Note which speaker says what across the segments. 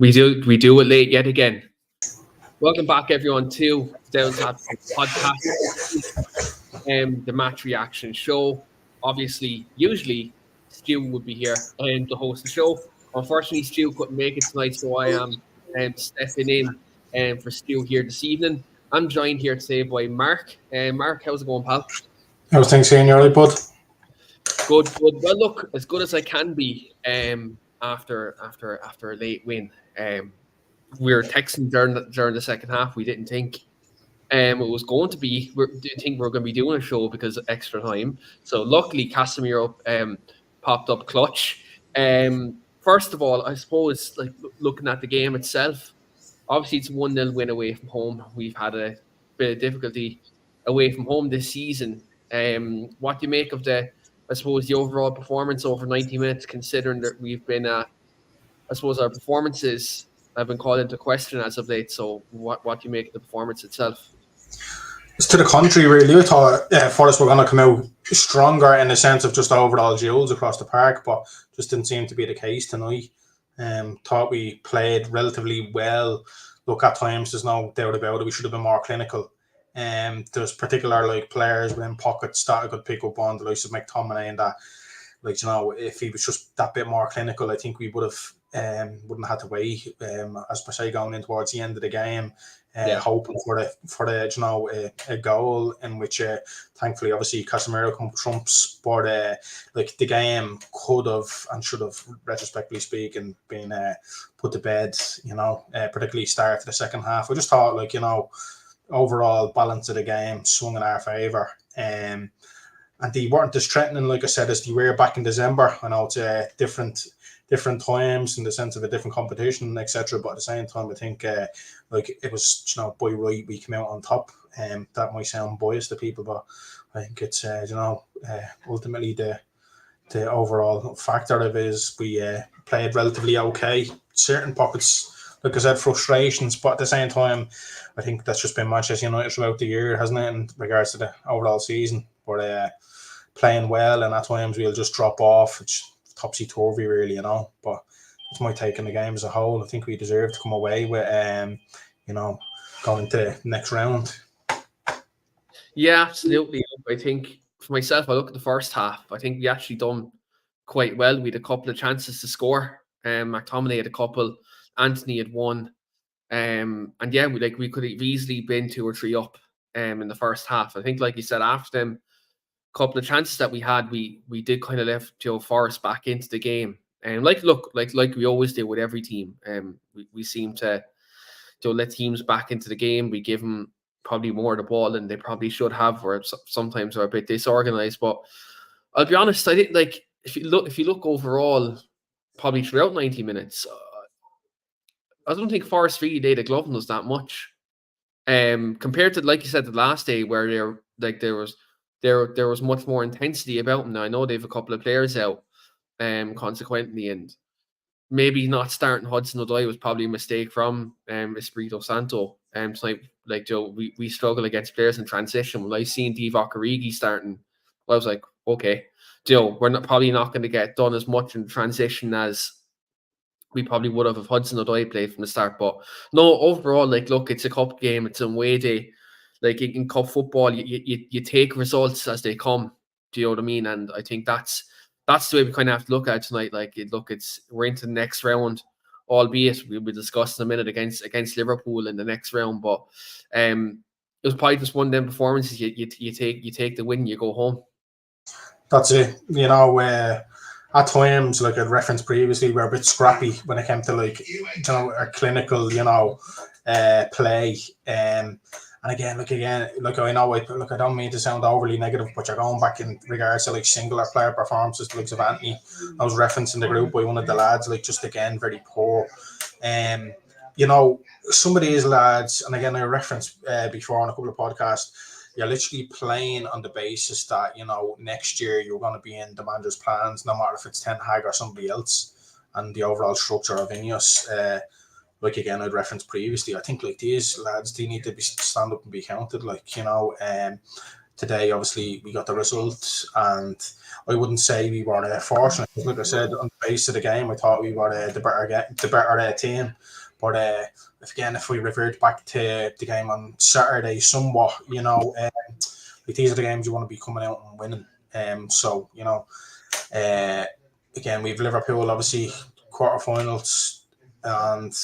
Speaker 1: We do it late yet again. Welcome back, everyone, to the Downtap podcast, the match reaction show. Obviously, usually Stu would be here to host the show. Unfortunately, Stu couldn't make it tonight, so I am stepping in for Stu here this evening. I'm joined here today by Mark. Mark, how's it going, pal?
Speaker 2: How's things going, you right, bud?
Speaker 1: Good. Well, look, as good as I can be after a late win. We were texting during the second half. We didn't think it was going to be. Didn't think we were going to be doing a show because of extra time. So luckily, Casemiro popped up clutch. First of all, I suppose looking at the game itself, obviously it's 1-0 win away from home. We've had a bit of difficulty away from home this season. What do you make of the overall performance over 90 minutes, considering that we've been, I suppose our performances have been called into question as of late. So what do you make of the performance itself?
Speaker 2: It's to the contrary, really. I thought Forest were going to come out stronger in the sense of just overall duels across the park, but just didn't seem to be the case tonight. Thought we played relatively well. Look, at times, there's no doubt about it. We should have been more clinical. There's particular players within pockets that I could pick up on, the likes of McTominay, and that, if he was just that bit more clinical, I think we would have wouldn't have had to wait. As per se, going in towards the end of the game, hoping for a goal in which thankfully, obviously, Casemiro trumps, but the game could have and should have, retrospectively speaking, been put to bed. Particularly start to the second half. I just thought, overall balance of the game swung in our favour. And they weren't as threatening, like I said, as they were back in December. I know it's different times in the sense of a different competition, etc. But at the same time, I think it was, by right, we came out on top. That might sound biased to people, but I think it's ultimately the overall factor of it is we played relatively okay. Certain pockets, like I said, frustrations, but at the same time, I think that's just been Manchester United throughout the year, hasn't it, in regards to the overall season. But playing well, and at times we'll just drop off. It's topsy-turvy, really, But that's my take on the game as a whole. I think we deserve to come away with, going to the next round.
Speaker 1: Yeah, absolutely. I think for myself, I look at the first half. I think we actually done quite well. We had a couple of chances to score. McTominay had a couple. Anthony had one. And yeah, we could have easily been 2 or 3 up in the first half. I think, like you said, after them couple of chances that we had, we did kind of left Joe Forrest back into the game. And like we always do with every team. We seem to let teams back into the game. We give them probably more of the ball than they probably should have, or sometimes are a bit disorganized. But I'll be honest, I think if you look overall, probably throughout 90 minutes, I don't think Forest really laid a glove on us that much. Compared to, like you said, the last day where there was much more intensity about them. Now, I know they have a couple of players out, consequently, and maybe not starting Hudson-Odoi was probably a mistake from Espirito Santo. Joe, we struggle against players in transition. When I seen Divock Origi starting, I was like, okay, Joe, we're probably not going to get done as much in transition as we probably would have if Hudson-Odoi played from the start. But no, overall, look, it's a cup game. It's a away day. In cup football, you take results as they come. Do you know what I mean? And I think that's the way we kind of have to look at it tonight. We're into the next round, albeit we'll be discussing in a minute against Liverpool in the next round. But it was probably just one of them performances. You take the win, you go home.
Speaker 2: That's it. At times, like I referenced previously, we're a bit scrappy when it came to a clinical, play. And again, I know, I don't mean to sound overly negative, but you're going back in regards to singular player performances, like of Anthony. I was referencing the group by one of the lads, just again very poor. Some of these lads, and again I referenced before on a couple of podcasts, you're literally playing on the basis that next year you're going to be in the manager's plans, no matter if it's Ten Hag or somebody else, and the overall structure of Ineos. Again, I'd referenced previously, I think these lads, they need to stand up and be counted. today, obviously, we got the result, and I wouldn't say we were fortunate. Like I said, on the base of the game, I thought we were the better team. But if we revert back to the game on Saturday, somewhat, like these are the games you want to be coming out and winning. So again, we've Liverpool, obviously, quarterfinals, and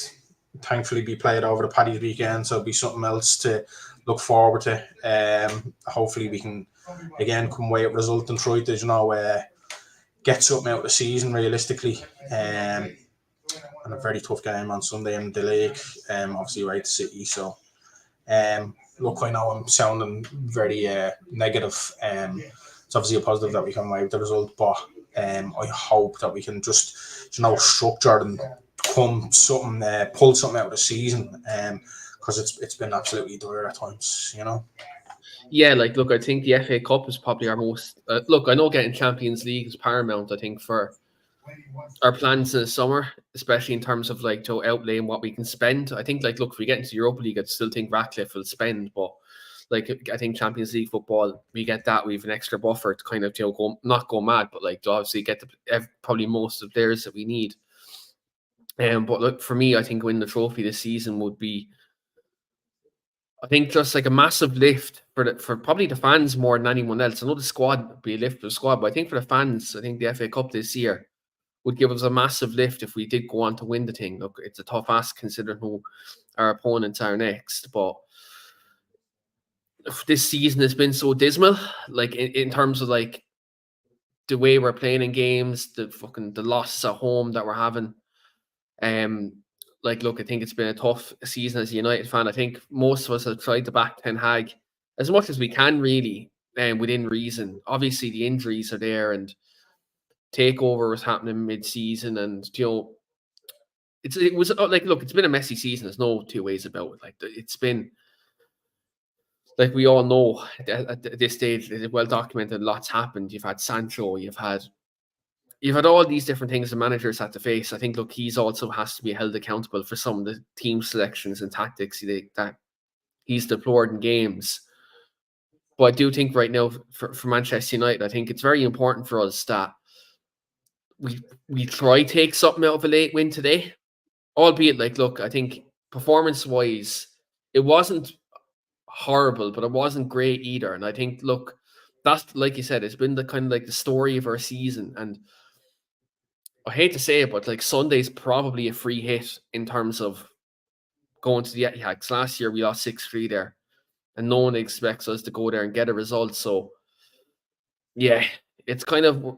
Speaker 2: thankfully be played over the Paddy's weekend, so it'll be something else to look forward to. Hopefully we can again come away with a result and try to get something out of the season realistically. And a very tough game on Sunday in the league, obviously away to City. So look, I know I'm sounding very negative. It's obviously a positive that we come away with the result, but I hope that we can just structure and pull something out of the season, because it's been absolutely dire at times.
Speaker 1: Yeah, like look, I think the FA Cup is probably our most. Look, I know getting Champions League is paramount. I think for our plans in the summer, especially in terms of like to outlaying what we can spend. I think like look, if we get into Europa League, I'd still think Ratcliffe will spend, but like I think Champions League football, we get that, we have an extra buffer to kind of not go mad, but like to obviously get probably most of the players that we need. But look, for me, I think winning the trophy this season would be, I think, just like a massive lift for probably the fans more than anyone else. I know the squad would be a lift for the squad, but I think for the fans, I think the FA Cup this year would give us a massive lift if we did go on to win the thing. Look, it's a tough ask considering who our opponents are next, but this season has been so dismal, like in terms of like the way we're playing in games, the losses at home that we're having. Like look, I think it's been a tough season as a United fan. I think most of us have tried to back Ten Hag as much as we can, really, within reason. Obviously, the injuries are there, and takeover was happening mid-season, and it was like, look, it's been a messy season. There's no two ways about it. Like it's been, like we all know at this stage, it's well documented. Lots happened. You've had Sancho. You've had all these different things the managers had to face. I think, look, he's also has to be held accountable for some of the team selections and tactics that he's deplored in games. But I do think right now for Manchester United, I think it's very important for us that we try take something out of a late win today. Albeit, like, look, I think performance-wise, it wasn't horrible, but it wasn't great either. And I think, look, that's, like you said, it's been the kind of like the story of our season. And I hate to say it, but like Sunday's probably a free hit in terms of going to the Etihad. Because last year we lost 6-3 there, and no one expects us to go there and get a result. So, yeah, it's kind of,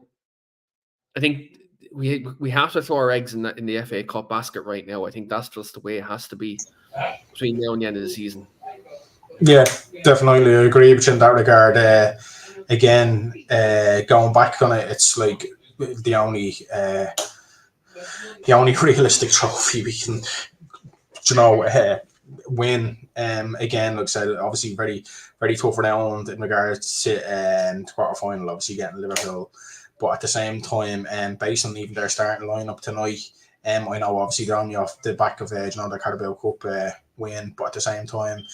Speaker 1: I think we have to throw our eggs in the FA Cup basket right now. I think that's just the way it has to be between now and the end of the season.
Speaker 2: Yeah, definitely agree with you in that regard. Again, going back on it, it's like the only realistic trophy we can, win. Again, like I said, obviously very, very tough round in regards to quarter final. Obviously getting Liverpool, but at the same time, based on even their starting lineup tonight, I know obviously they're only off the back of the Carabao Cup win, but at the same time,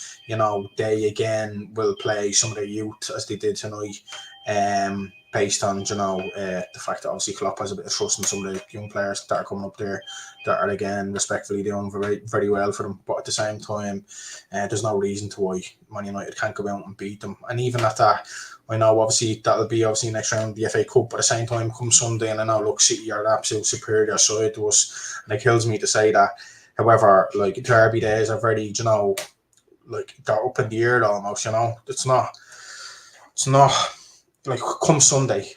Speaker 2: they again will play some of their youth as they did tonight. Based on the fact that obviously Klopp has a bit of trust in some of the young players that are coming up there that are again respectfully doing very, very well for them. But at the same time, there's no reason to why Man United can't go out and beat them. And even at that, I know obviously that'll be obviously next round the FA Cup. But at the same time, come Sunday, and I know, look, City are an absolute superior side to us, and it kills me to say that. However, like derby days are very, like they're up in the air almost. It's not. Like come Sunday,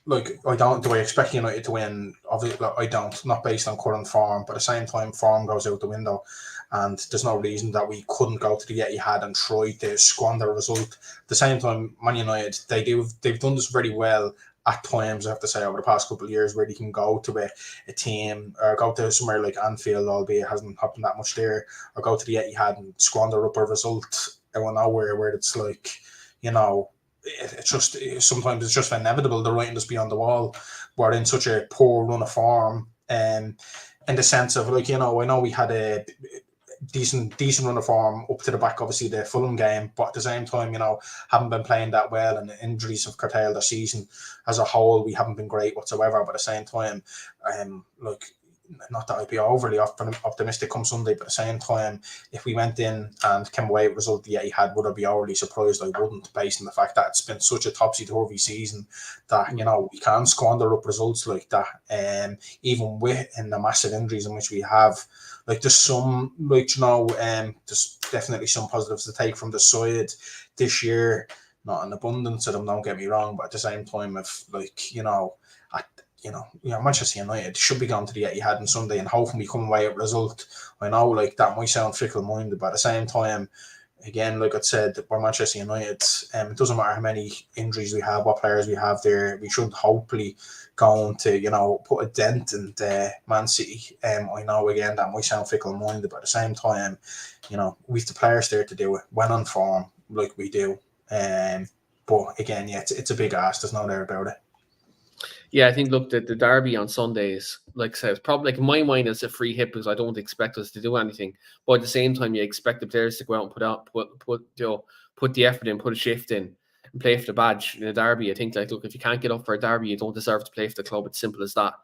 Speaker 2: like do I expect United to win? Obviously, like, I don't. Not based on current form, but at the same time, form goes out the window, and there's no reason that we couldn't go to the Etihad and try to squander a result. At the same time, Man United, they've done this very well at times. I have to say over the past couple of years, where they can go to a team or go to somewhere like Anfield, albeit it hasn't happened that much there, or go to the Etihad and squander up a result out of nowhere, where it's like, it's just sometimes it's just inevitable. The writing is beyond the wall. We're in such a poor run of form, in the sense of like I know we had decent run of form up to the back, obviously the Fulham game, but at the same time, haven't been playing that well, and the injuries have curtailed the season as a whole. We haven't been great whatsoever, but at the same time, not that I'd be overly optimistic come Sunday, but at the same time, if we went in and came away with a result the Etihad, would I be overly surprised? I wouldn't, based on the fact that it's been such a topsy-turvy season that, we can't squander up results like that. Even in the massive injuries in which we have, there's some, there's definitely some positives to take from the side this year. Not an abundance of them, don't get me wrong, but at the same time, if Manchester United should be going to the Etihad on Sunday and hoping we come away with a result. I know, that might sound fickle-minded, but at the same time, again, like I said, we're Manchester United. It doesn't matter how many injuries we have, what players we have there. We should hopefully go on to, put a dent in Man City. I know, again, that might sound fickle-minded, but at the same time, we've the players there to do it when on form, like we do. But again, it's a big ask. There's no doubt about it.
Speaker 1: Yeah, I think, look, the derby on Sundays, like I said, it's probably, in my mind, it's a free hit because I don't expect us to do anything. But at the same time, you expect the players to go out and put the effort in, put a shift in, and play for the badge in a derby. I think, look, if you can't get up for a derby, you don't deserve to play for the club. It's simple as that.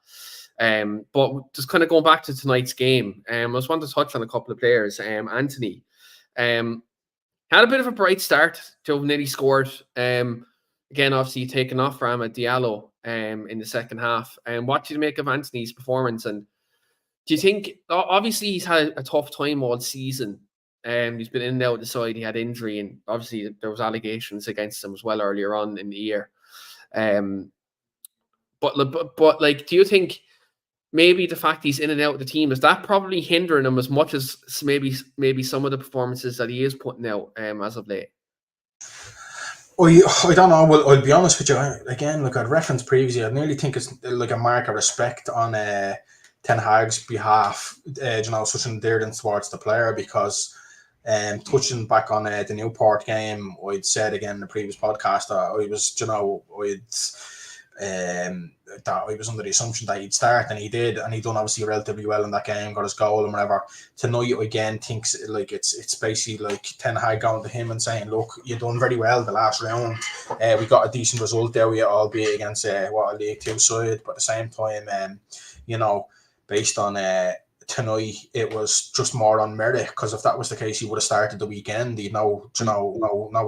Speaker 1: But just kind of going back to tonight's game, I just want to touch on a couple of players. Anthony had a bit of a bright start. Joe nearly scored. Again, obviously taken off for Amad Diallo in the second half. What do you make of Anthony's performance? And do you think, obviously he's had a tough time all season. He's been in and out of the side. He had injury, and obviously there was allegations against him as well earlier on in the year. But do you think maybe the fact he's in and out of the team, is that probably hindering him as much as maybe some of the performances that he is putting out as of late?
Speaker 2: I don't know. Well, I'll be honest with you. Again, I'd referenced previously, I nearly think it's like a mark of respect on Ten Hag's behalf, such endearment towards the player, because touching back on the Newport game, I'd said again in the previous podcast that I was, that I was under the assumption that he'd start, and he did, and he done obviously relatively well in that game, got his goal and whatever. Tonight again thinks it's basically like Ten Hag going to him and saying, look, you done very well the last round. We got a decent result there, albeit against a League Two side, but at the same time, based on tonight, it was just more on merit, because if that was the case, he would have started the weekend. He'd no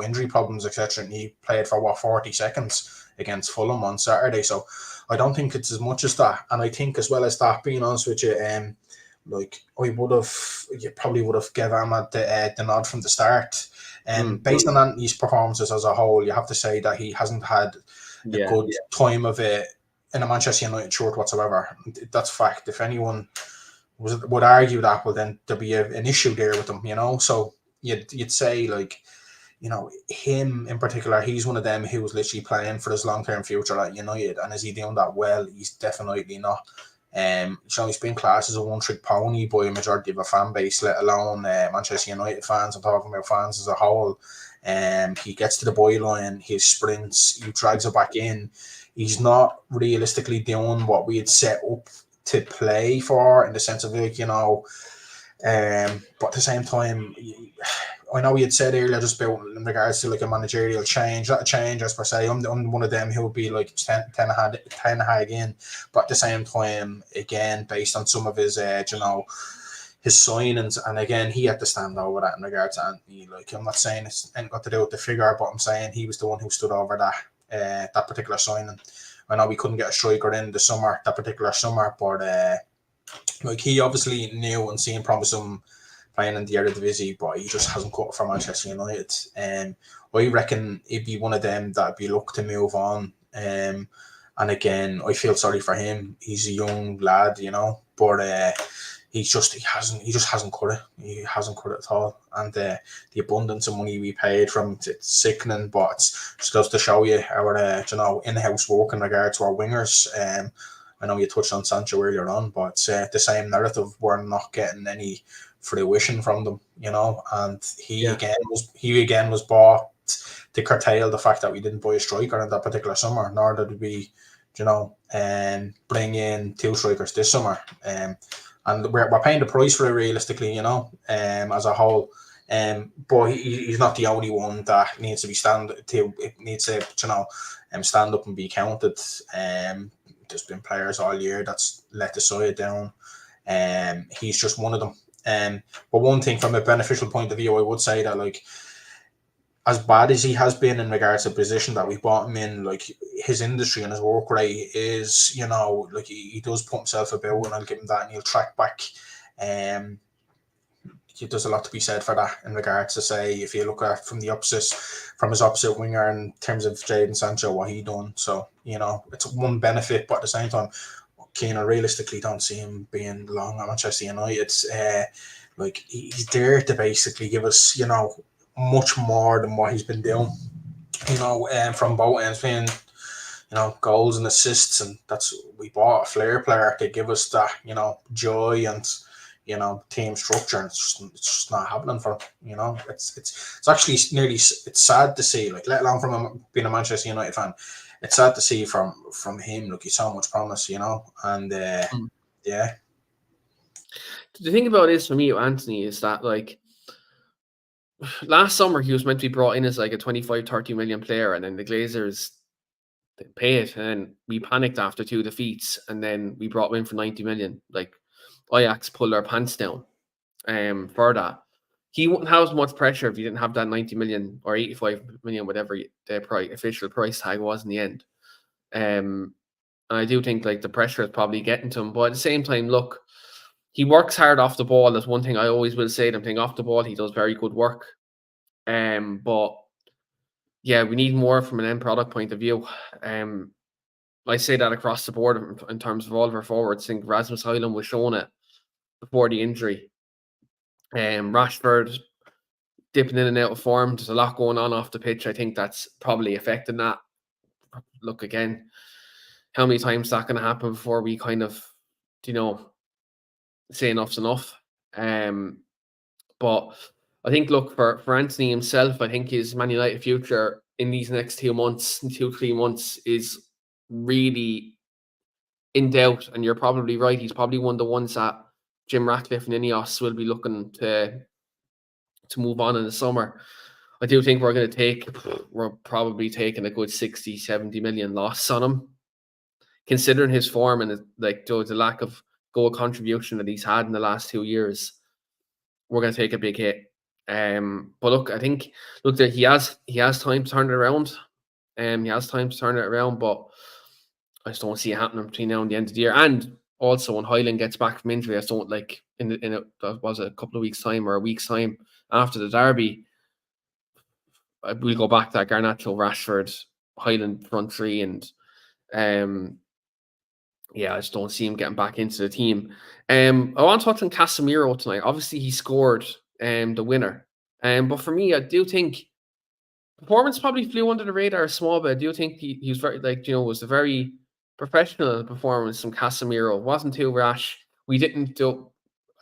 Speaker 2: injury problems, etc., and he played for 40 seconds against Fulham on Saturday. So I don't think it's as much as that. And I think, as well as that, being honest with you, you probably would have given Ahmad the nod from the start. Based on Anthony's performances as a whole, you have to say that he hasn't had a good time of it in a Manchester United shirt whatsoever. That's fact. If anyone would argue that, well, then there'd be an issue there with him, So you'd say, him in particular, he's one of them who was literally playing for his long-term future at United, and is he doing that well? He's definitely not. He's been classed as a one-trick pony by a majority of a fan base, let alone Manchester United fans. I'm talking about fans as a whole. He gets to the byline, he sprints, he drags it back in. He's not realistically doing what we had set up to play for, in the sense of but at the same time, I know we had said earlier just about in regards to a managerial change, not a change as per se. I'm one of them who would be Ten Hag in, but at the same time, again, based on some of his his signings, and again, he had to stand over that in regards to Anthony. I'm not saying it's ain't got to do with the figure, but I'm saying he was the one who stood over that particular signing. I know we couldn't get a striker in that particular summer, but he obviously knew and seen promise him playing in the Eredivisie, but he just hasn't cut for Manchester United. I reckon he'd be one of them that'd be looked to move on. And again, I feel sorry for him. He's a young lad, but he just hasn't cut it. He hasn't cut it at all. And the abundance of money we paid from it's sickening, but it's just goes to show you our in-house work in regard to our wingers. I know you touched on Sancho earlier on, but it's the same narrative. We're not getting any fruition from them, and he again was bought to curtail the fact that we didn't buy a striker in that particular summer, nor did we, bring in two strikers this summer. and we're paying the price for it realistically, as a whole. But he's not the only one that needs to be stand up and be counted. There's been players all year that's let the side down. He's just one of them. But one thing from a beneficial point of view, I would say that, like, as bad as he has been in regards to the position that we bought him in, like, his industry and his work rate is, like, he does put himself about, and I'll give him that, and he'll track back. There's a lot to be said for that in regards to, say, if you look at from his opposite winger in terms of Jadon Sancho, what he done. So, it's one benefit, but at the same time, Keane, I realistically don't see him being long at Manchester United. Like, he's there to basically give us, much more than what he's been doing, from both ends, being, goals and assists, and we bought a flair player to give us that, joy and, team structure, and it's just not happening for him. It's actually it's sad to see, like, let alone from him being a Manchester United fan. It's sad to see from him. Look, he's so much promise, and yeah.
Speaker 1: The thing about this for me, Anthony, is that, like, last summer he was meant to be brought in as like a 25-30 million player, and then the Glazers pay it, and then we panicked after 2 defeats, and then we brought him in for 90 million. Like, Ajax pulled our pants down for that. He wouldn't have as much pressure if he didn't have that 90 million or 85 million, whatever the official price tag was in the end. And I do think, like, the pressure is probably getting to him. But at the same time, look, he works hard off the ball. That's one thing I always will say. Them thing off the ball, he does very good work. But yeah, we need more from an end product point of view. I say that across the board in terms of all of our forwards. I think Rasmus Højlund was showing it before the injury. Rashford dipping in and out of form. There's a lot going on off the pitch. I think that's probably affecting that. Look, again, how many times is that going to happen before we kind of, say enough's enough? But I think, look, for Anthony himself, I think his Man United future in these next 3 months is really in doubt. And you're probably right. He's probably one of the ones that Jim Ratcliffe and Ineos will be looking to move on in the summer. I do think we're probably taking a good 60, 70 million loss on him, considering his form and the lack of goal contribution that he's had in the last 2 years. We're going to take a big hit. But look, I think that he has time to turn it around. But I just don't see it happening between now and the end of the year. And also, when Højlund gets back from injury, I just don't, like, that was a couple of weeks' time or a week's time after the derby, we'll go back to that Garnacho, Rashford, Højlund front three, and I just don't see him getting back into the team. I want to touch on Casemiro tonight. Obviously, he scored the winner. But for me, I do think performance probably flew under the radar a small bit. I do think he was very, was a very professional performance from Casemiro. It wasn't too rash.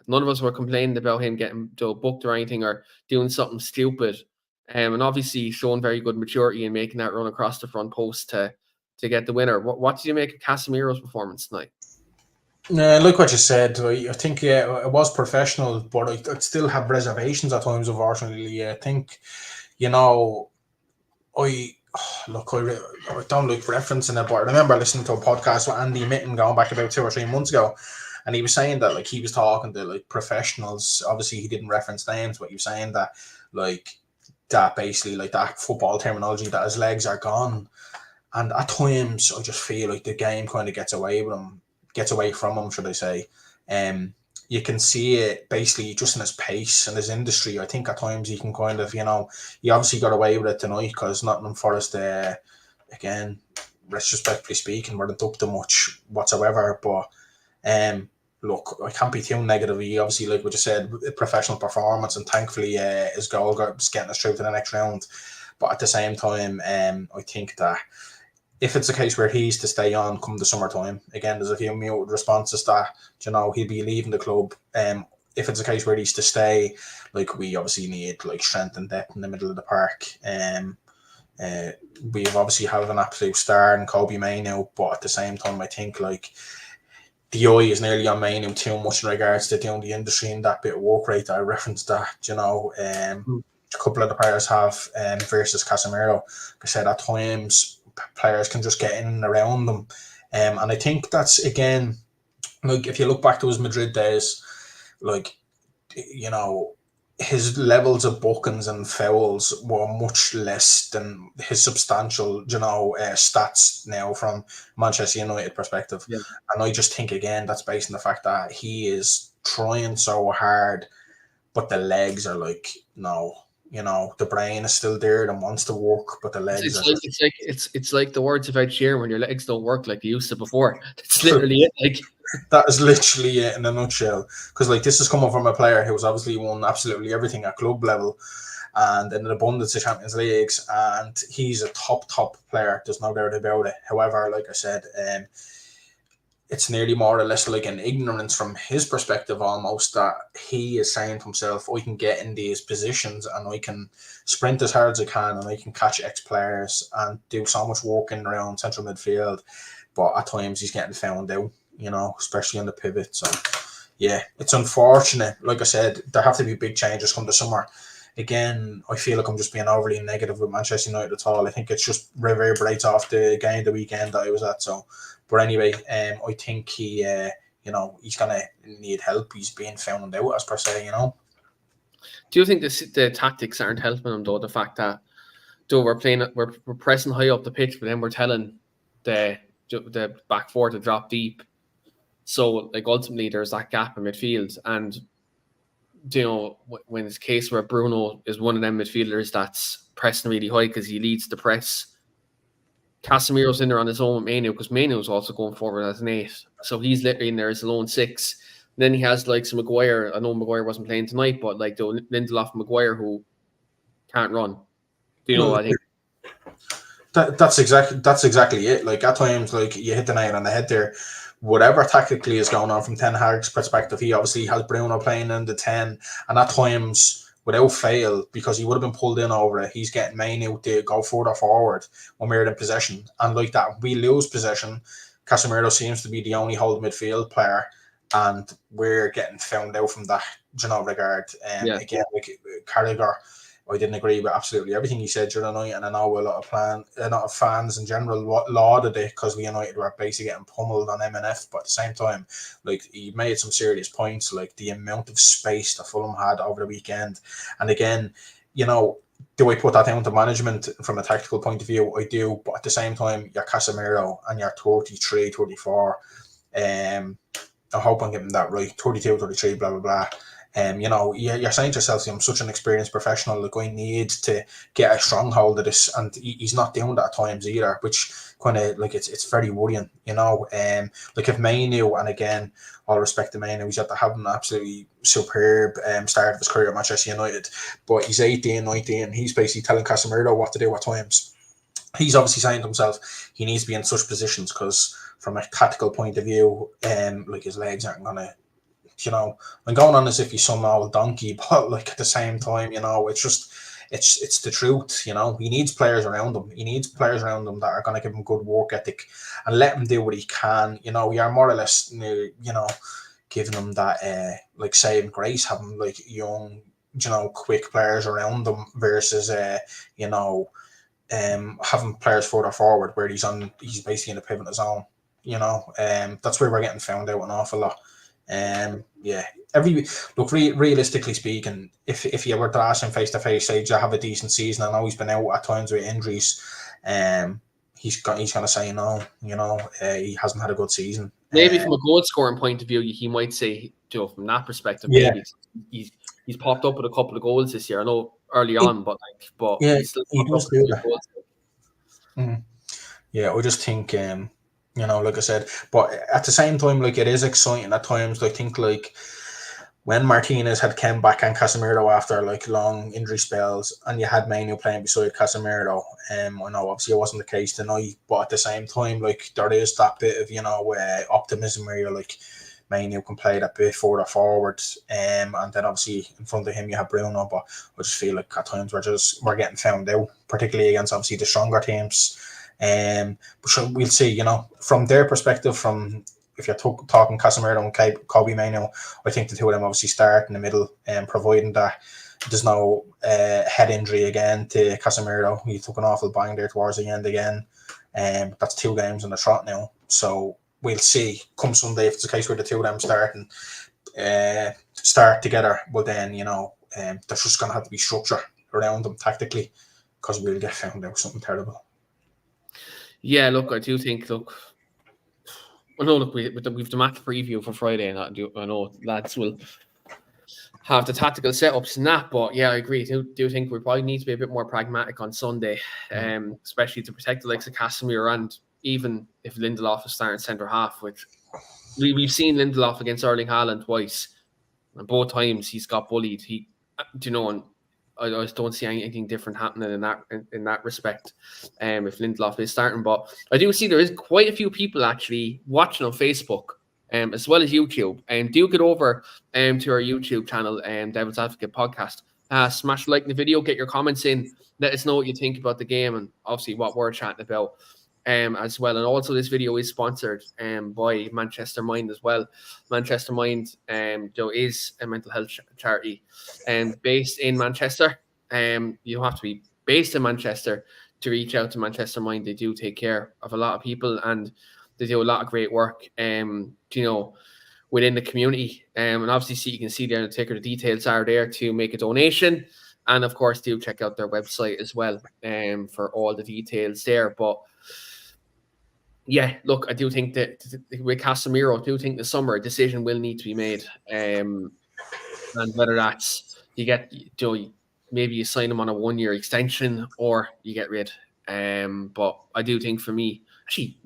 Speaker 1: None of us were complaining about him getting booked or anything or doing something stupid. And obviously showing very good maturity in making that run across the front post to get the winner. What did you make of Casemiro's performance tonight?
Speaker 2: Like what you said, I think, it was professional, but I still have reservations at times, unfortunately. I think, I don't like referencing it, but I remember listening to a podcast with Andy Mitten going back about 2 or 3 months ago, and he was saying that, like, he was talking to, like, professionals. Obviously, he didn't reference names, but he was saying that, like, that basically, like, that football terminology, that his legs are gone. And at times, I just feel like the game kind of gets away from him, should I say. You can see it basically just in his pace and his industry. I think at times he can kind of, he obviously got away with it tonight because Nottingham Forest, again, retrospectively speaking, weren't up to much whatsoever. But look, I can't be too negative. He obviously, like what you said, a professional performance, and thankfully his goal is getting us through to the next round. But at the same time, I think that if it's a case where he's to stay on come the summertime, again, there's a few muted responses that, he'll be leaving the club. If it's a case where he's to stay, like, we obviously need, like, strength and depth in the middle of the park. We obviously have an absolute star in Kobe Mainoo, but at the same time, I think, like, the eye is nearly on Manu too much in regards to doing the industry and that bit of work rate that I referenced that, a couple of the players have versus Casemiro. Like I said, at times players can just get in and around them. And I think that's, again, like if you look back to his Madrid days, like, his levels of bookings and fouls were much less than his substantial, stats now from Manchester United perspective.
Speaker 1: Yeah.
Speaker 2: And I just think, again, that's based on the fact that he is trying so hard, but the legs are like, no. The brain is still there and wants to work, but the legs are.
Speaker 1: It's like the words about Shearer, when your legs don't work like they used to before. That's literally it. Like,
Speaker 2: that is literally it in a nutshell. Because this is coming from a player who's obviously won absolutely everything at club level and in an abundance of Champions Leagues, and he's a top player. There's no doubt about it. However, like I said, it's nearly more or less like an ignorance from his perspective almost, that he is saying to himself, I can get in these positions and I can sprint as hard as I can and I can catch X players and do so much work in around central midfield. But at times he's getting found out, especially on the pivot. So, yeah, it's unfortunate. Like I said, there have to be big changes come the summer. Again, I feel like I'm just being overly negative with Manchester United at all. I think it's just reverberates off the game the weekend that I was at. So, but anyway, I think he, he's gonna need help. He's being found out, as per se.
Speaker 1: Do you think the tactics aren't helping him though? The fact that we're pressing high up the pitch, but then we're telling the back four to drop deep. So like ultimately, there's that gap in midfield, and when it's a case where Bruno is one of them midfielders that's pressing really high because he leads the press. Casemiro's in there on his own with Manu, because Manu's also going forward as an 8. So he's literally in there as a lone 6. And then he has like some Maguire. I know Maguire wasn't playing tonight, but like the Lindelof and Maguire who can't run. I think
Speaker 2: that's exactly it. Like at times, like you hit the nail on the head there. Whatever tactically is going on from Ten Hag's perspective, he obviously has Bruno playing in the 10, and at times, without fail, because he would have been pulled in over it, he's getting Manu to go further forward when we're in possession. And like that, we lose possession. Casemiro seems to be the only hold midfield player, and we're getting found out from that, regard. Again, like Carragher, I didn't agree with absolutely everything he said during the night, and I know a lot of fans in general lauded it because we United were basically getting pummeled on MNF. But at the same time, like he made some serious points, like the amount of space that Fulham had over the weekend. And again, do I put that down to management from a tactical point of view? I do, but at the same time, you're Casemiro and you're 33, 34. I hope I'm getting that right. 32, 33, blah, blah, blah. You're saying to yourself, I'm such an experienced professional, like I need to get a stronghold of this, and he's not doing that at times either, which kind of like it's very worrying, like if Manu, and again, all respect to Manu, he's had to have an absolutely superb start of his career at Manchester United, but he's 18, 19, he's basically telling Casemiro what to do at times. He's obviously saying to himself he needs to be in such positions because from a tactical point of view, like his legs aren't gonna, I'm going on as if he's some old donkey, but like at the same time, it's just, it's the truth. He needs players around him. He needs players around him that are going to give him good work ethic and let him do what he can. We are more or less, giving him that like saving grace, having like young, quick players around them versus having players further forward where he's basically in the pivot zone. That's where we're getting found out an awful lot. Realistically speaking, if you were to ask him face to face, say, do you have a decent season? I know he's been out at times with injuries. He's going to say no. He hasn't had a good season.
Speaker 1: Maybe from a goal scoring point of view, he might say, from that perspective, maybe he's popped up with a couple of goals this year. I know early on, but he's still popped up with a goals.
Speaker 2: Yeah, I just think. Like I said, but at the same time, like it is exciting at times. I think like when Martinez had come back and Casemiro after like long injury spells, and you had Manu playing beside Casemiro. I know obviously it wasn't the case tonight, but at the same time, like there is that bit of optimism where you're like Manu can play that bit further forward, and then obviously in front of him you have Bruno. But I just feel like at times we're getting found out, particularly against obviously the stronger teams. But we'll see, from their perspective, from if you're talking Casemiro and Kobe Mainoo, I think the two of them obviously start in the middle, and providing that there's no head injury again to Casemiro. He took an awful bang there towards the end again. That's 2 games on the trot now. So we'll see come Sunday if it's a case where the two of them start together. But then, there's just going to have to be structure around them tactically, because we'll get found out something terrible.
Speaker 1: Yeah, look, I do think, we've the match preview for Friday, and I know lads will have the tactical setups and that, but yeah, I agree. Do think we probably need to be a bit more pragmatic on Sunday, especially to protect the likes of Casemiro, and even if Lindelof is starting centre half, which we've seen Lindelof against Erling Haaland twice, and both times he's got bullied. And I just don't see anything different happening in that respect. If Lindelof is starting, but I do see there is quite a few people actually watching on Facebook, as well as YouTube. And do get over to our YouTube channel, Devil's Advocate Podcast. Smash like the video, get your comments in, let us know what you think about the game, and obviously what we're chatting about as well. And also this video is sponsored by Manchester Mind as well. Manchester Mind is a mental health charity based in Manchester. You don't have to be based in Manchester to reach out to Manchester Mind. They do take care of a lot of people, and they do a lot of great work within the community. And obviously you can see there in the ticker, the details are there to make a donation. And of course, do check out their website as well for all the details there. But yeah, look, I do think that with Casemiro, I do think the summer a decision will need to be made. And whether that's maybe you sign him on a 1-year extension or you get rid. But I do think for me, he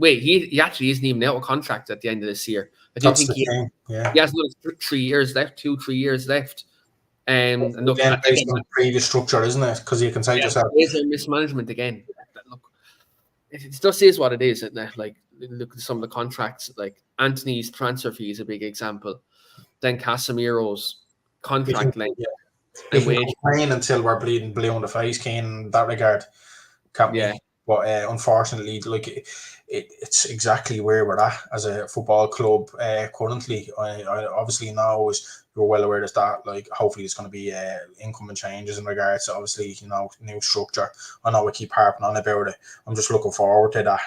Speaker 1: actually isn't even out of contract at the end of this year. I do think he has another 3 years left, 2-3 years left. And look,
Speaker 2: based on the previous structure, isn't it? Because you can say yourself,
Speaker 1: there's a mismanagement again. Look, it just is what it is, isn't it? Like, look at some of the contracts. Like Anthony's transfer fee is a big example. Then Casemiro's contract length.
Speaker 2: We can complain until we're bleeding blue in the face, Keane, in that regard, can't we? But unfortunately, like it's exactly where we're at as a football club currently. I obviously know, as you're well aware, that like hopefully there's going to be incoming changes in regards to obviously new structure. I know we keep harping on about it. I'm just looking forward to that.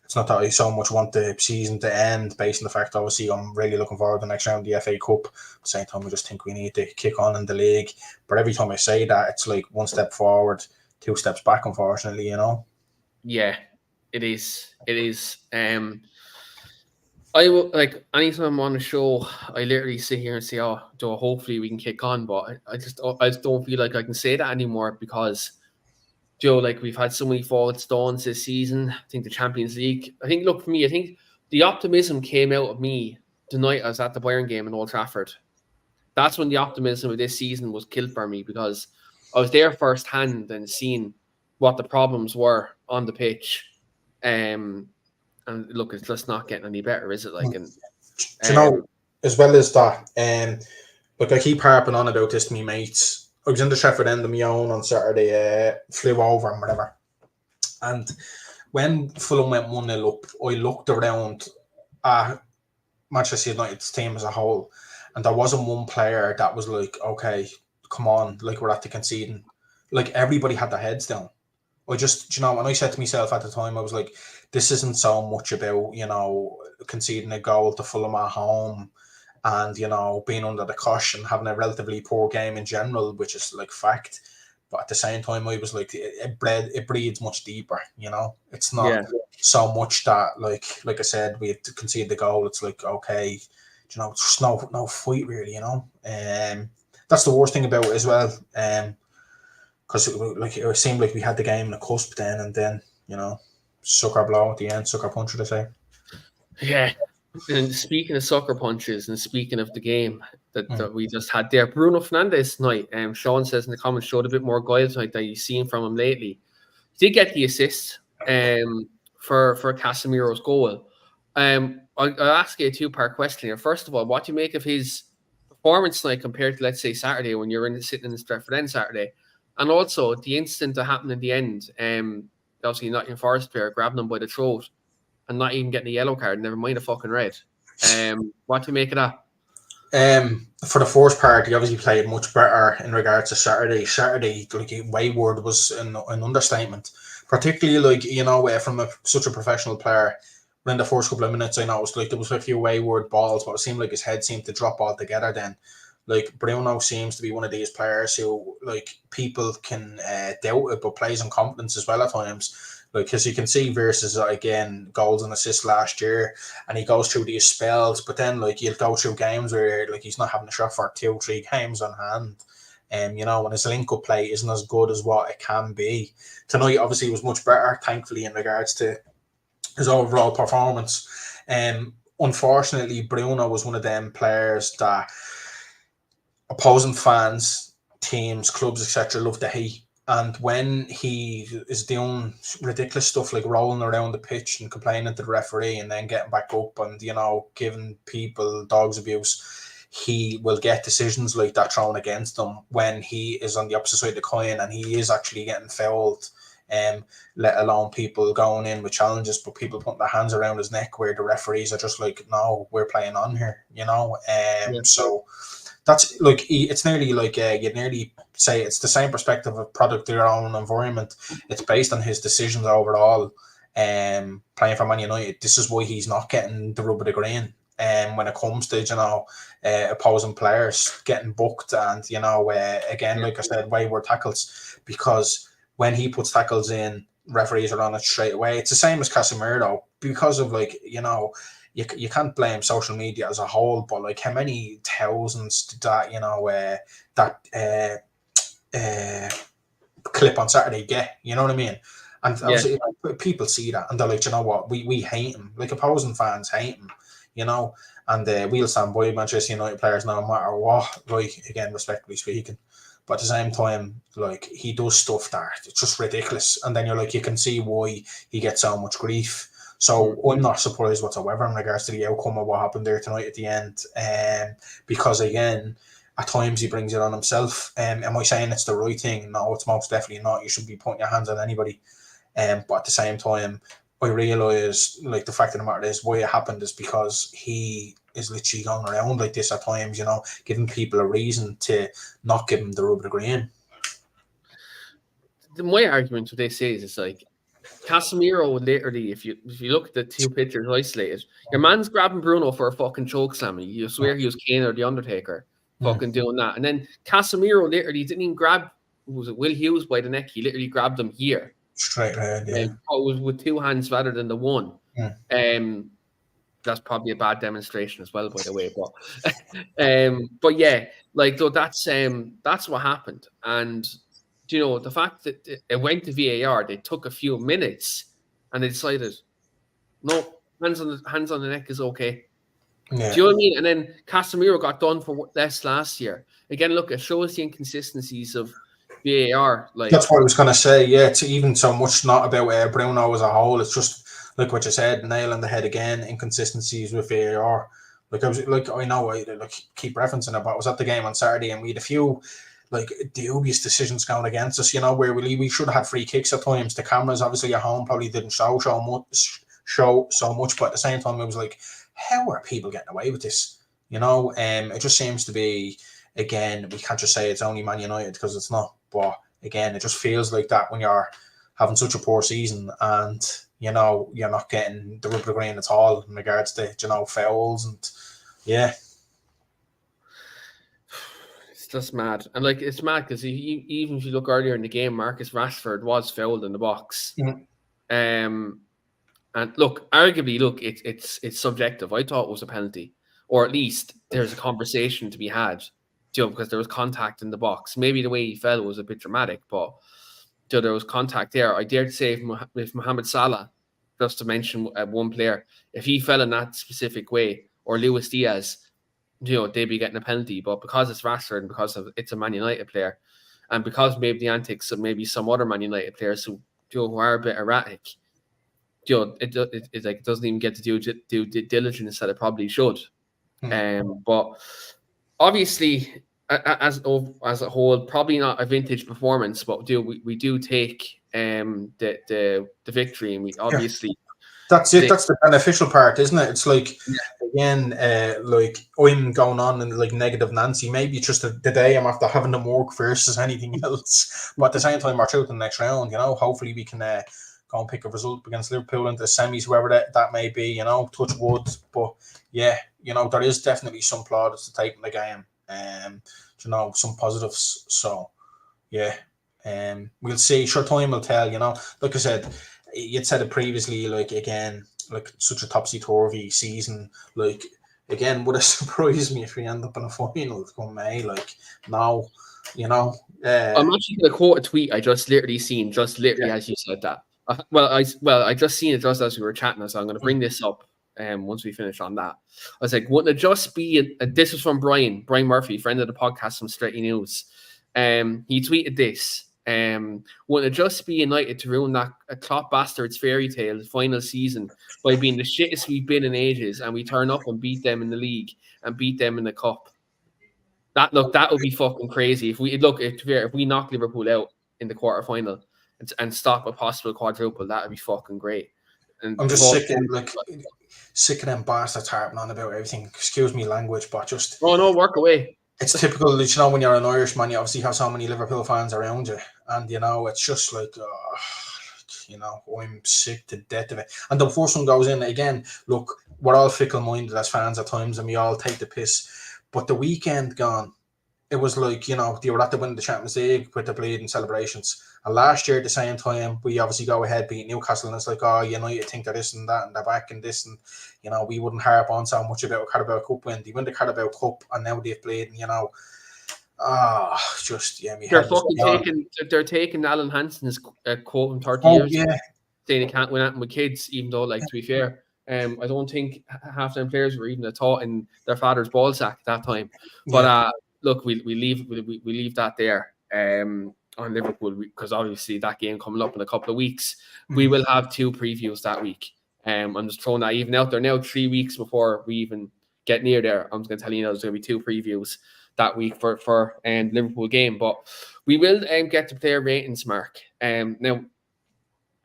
Speaker 2: It's not that I so much want the season to end, based on the fact, obviously, I'm really looking forward to the next round of the FA Cup. At the same time, I just think we need to kick on in the league. But every time I say that, it's like 1 step forward, 2 steps back, unfortunately,
Speaker 1: Yeah, it is. It is. I will, like, anytime I'm on a show, I literally sit here and say, hopefully we can kick on. But I just don't feel like I can say that anymore, because like we've had so many forward stones this season. I think the Champions League. I think, look, for me, I think the optimism came out of me the night I was at the Bayern game in Old Trafford. That's when the optimism of this season was killed for me, because I was there firsthand and seeing what the problems were on the pitch. And look, it's just not getting any better, is it? Like, and
Speaker 2: as well as that, look, I keep harping on about this to me mates. I was in the Sheffield end of my own on Saturday, flew over and whatever. And when Fulham went 1-0 up, I looked around at Manchester United's team as a whole, and there wasn't one player that was like, okay, come on, like we're at the conceding. Like everybody had their heads down. I just, and I said to myself at the time, I was like, this isn't so much about, conceding a goal to Fulham at home and, being under the cosh and having a relatively poor game in general, which is like fact. But at the same time, I was like, it breeds much deeper, It's not so much that, like I said, we had to concede the goal. It's like, okay, it's just no fight really, That's the worst thing about it as well. Because it seemed like we had the game in the cusp then, and then, sucker blow at the end, sucker punch, should I say.
Speaker 1: Yeah. And speaking of sucker punches and speaking of the game that we just had there, Bruno Fernandes tonight, Sean says in the comments, showed a bit more guile tonight that you've seen from him lately. He did get the assist for Casemiro's goal. I'll ask you a 2-part question here. First of all, what do you make of his performance tonight compared to, let's say, Saturday, when you're sitting in the Stretford End Saturday? And also the incident that happened in the end, obviously Nottingham Forest player grabbing him by the throat. and not even getting a yellow card, never mind a fucking red. What do you make of that?
Speaker 2: For the first part, he obviously played much better in regards to Saturday. Saturday, like wayward was an understatement, particularly like from such a professional player. In the first couple of minutes, I noticed like there was a few wayward balls, but it seemed like his head seemed to drop altogether. Then, like Bruno seems to be one of these players who like people can doubt it, but plays on confidence as well at times. Like, because you can see versus again goals and assists last year, and he goes through these spells, but then like you'll go through games where like he's not having a shot for 2-3 games on hand. When his link-up play isn't as good as what it can be. Tonight obviously was much better, thankfully, in regards to his overall performance. Unfortunately, Bruno was one of them players that opposing fans, teams, clubs, etc. love to hate. And when he is doing ridiculous stuff like rolling around the pitch and complaining to the referee and then getting back up and, giving people dogs abuse, he will get decisions like that thrown against him when he is on the opposite side of the coin and he is actually getting fouled. Let alone people going in with challenges, but people putting their hands around his neck where the referees are just like, no, we're playing on here, So that's like, it's nearly like you'd nearly say it's the same perspective of product of your own environment. It's based on his decisions overall. Playing for Man United, this is why he's not getting the rub of the green. When it comes to opposing players getting booked and again, like I said, wayward tackles, because when he puts tackles in, referees are on it straight away. It's the same as Casemiro because of you can't blame social media as a whole, but like how many thousands did that clip on Saturday get? You know what I mean? And obviously people see that and they're like, you know what, we hate him. Like opposing fans hate him, and we'll stand by Manchester United players no matter what. Like again, respectfully speaking. But at the same time, like he does stuff that it's just ridiculous. And then you're like, you can see why he gets so much grief. So I'm not surprised whatsoever in regards to the outcome of what happened there tonight at the end. Because again, at times he brings it on himself. Am I saying it's the right thing? No, it's most definitely not. You shouldn't be putting your hands on anybody. But at the same time, I realise like the fact of the matter is why it happened is because he is literally going around like this at times, giving people a reason to not give him the rub of the green.
Speaker 1: My argument what they say is it's like Casemiro literally, if you look at the two pictures isolated, your man's grabbing Bruno for a fucking choke slam. You swear he was Keane or the Undertaker fucking doing that. And then Casemiro literally didn't even grab, was it Will Hughes by the neck? He literally grabbed him here.
Speaker 2: Straight ahead, yeah.
Speaker 1: It was with two hands rather than the one. That's probably a bad demonstration as well, by the way. But yeah, like though that's what happened. And the fact that it went to VAR, they took a few minutes and they decided, no, hands on the neck is okay. Yeah. Do you know what I mean? And then Casemiro got done for less last year. Again, look, it shows the inconsistencies of VAR. Like
Speaker 2: that's what I was going to say. Yeah, it's even so much not about Bruno as a whole. It's just like what you said, nail on the head again. Inconsistencies with VAR. Like I was like, I know I keep referencing it, but I was at the game on Saturday and we had a few like dubious decisions going against us. Where we should have had free kicks at times. The cameras obviously at home probably didn't show so much, but at the same time it was like, how are people getting away with this? It just seems to be, again, we can't just say it's only Man United because it's not. But again, it just feels like that when you're having such a poor season and you're not getting the rub of the green at all in regards to fouls and yeah.
Speaker 1: It's just mad. And like it's mad because even if you look earlier in the game, Marcus Rashford was fouled in the box. And look, arguably, it's subjective. I thought it was a penalty, or at least there's a conversation to be had, because there was contact in the box. Maybe the way he fell was a bit dramatic, but there was contact there. I dare to say if Mohamed Salah, just to mention one player, if he fell in that specific way, or Luis Diaz, they'd be getting a penalty. But because it's Rashford and because it's a Man United player, and because maybe the antics of maybe some other Man United players who are a bit erratic, it doesn't even get to do due diligence that it probably should. But obviously, as a whole, probably not a vintage performance, but we do take the victory, and we obviously
Speaker 2: That's it. That's the beneficial part, isn't it? It's like,
Speaker 1: Yeah.
Speaker 2: again, like I'm going on and like negative Nancy. Maybe it's just the day I'm after having them work versus anything else. But at the same time, we're through to the next round. Hopefully we can go and pick a result against Liverpool into the semis, whoever that may be. Touch wood. But yeah, there is definitely some plaudits to take in the game. Some positives. So yeah, we'll see. Sure, time will tell. Like I said, you'd said it previously. Like again, like such a topsy-turvy season. Like again, would it surprise me if we end up in a final come May? Like now,
Speaker 1: I'm actually going to quote a tweet I just literally seen, as you said that. I just seen it just as we were chatting, so I'm going to bring this up. Once we finish on that, I was like, wouldn't it just be? This is from Brian Murphy, friend of the podcast from Straight News. He tweeted this. Wouldn't it just be United to ruin that Klopp bastard's fairy tale final season by being the shittest we've been in ages, and we turn up and beat them in the league and beat them in the cup? That would be fucking crazy if we knock Liverpool out in the quarterfinal and stop a possible quadruple. That would be fucking great. And
Speaker 2: I'm just sick of them bastards harping on about everything. Excuse me, language, but just
Speaker 1: work away.
Speaker 2: It's typical, when you're an Irishman, you obviously have so many Liverpool fans around you, and it's just like, I'm sick to death of it. And the first one goes in again. Look, we're all fickle-minded as fans at times, and we all take the piss. But the weekend gone, it was like, they were at the win of the Champions League with the bleeding celebrations. And last year at the same time, we obviously go ahead, beat Newcastle, and it's like, you think they're this and that, and they're back and this, and, we wouldn't harp on so much about a Carabao Cup win. They win the Carabao Cup, and now they've played, they're
Speaker 1: taking Alan Hansen's quote from 30 years saying he can't win anything with kids, even though, to be fair, I don't think half them players were even a thought in their father's ball sack at that time. But look, we leave that there on Liverpool, because obviously that game coming up in a couple of weeks. We will have 2 previews that week. I'm just throwing that even out there now, 3 weeks before we even get near there. I'm just going to tell you there's going to be 2 previews that week for Liverpool game. But we will get to player ratings, Mark. Now,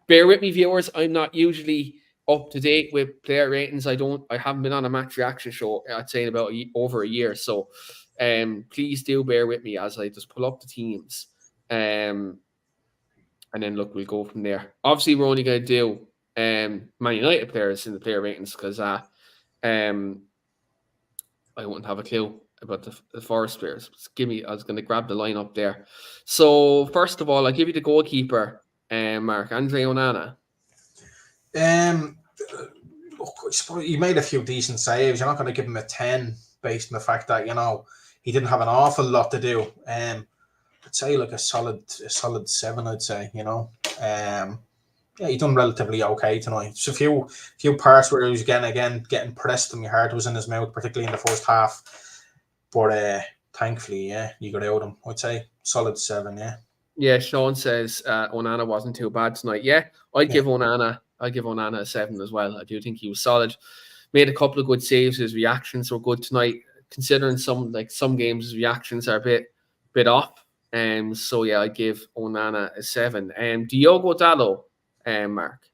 Speaker 1: bear with me, viewers. I'm not usually up to date with player ratings. I haven't been on a match reaction show, I'd say, in about over a year. So please do bear with me as I just pull up the teams. And then look, we'll go from there. Obviously, we're only going to do Man United players in the player ratings, because I wouldn't have a clue about the Forest players. I was going to grab the line up there. So first of all, I'll give you the goalkeeper, Mark, Andre Onana.
Speaker 2: Look, I suppose he made a few decent saves. You're not going to give him a 10 based on the fact that he didn't have an awful lot to do. I'd say like a solid 7. I'd say he done relatively okay tonight. Just a few parts where he was getting pressed, and my heart was in his mouth, particularly in the first half. But thankfully, you got out of him. I'd say solid 7.
Speaker 1: Yeah, Sean says Onana wasn't too bad tonight. Yeah, I'd give Onana a 7 as well. I do think he was solid. Made a couple of good saves. His reactions were good tonight, considering some games his reactions are a bit off. So yeah, I'd give Onana a 7. Diogo Dalot, Mark.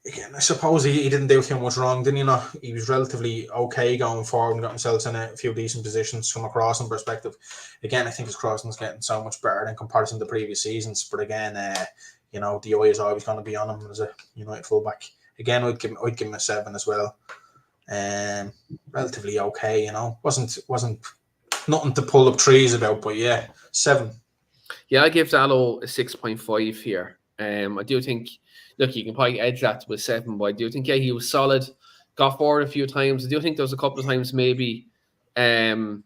Speaker 2: Again, I suppose he didn't do too much wrong, didn't he? He was relatively okay going forward and got himself in a few decent positions from a crossing perspective. Again, I think his crossing's getting so much better in comparison to previous seasons. But again, the eye is always going to be on him as a United fullback. Again, I'd give him a 7 as well. Relatively okay, wasn't nothing to pull up trees about, but 7.
Speaker 1: Yeah, I give Dalot a 6.5 here. I do think, look, you can probably edge that with 7, but I do think he was solid. Got forward a few times. I do think there was a couple of times maybe so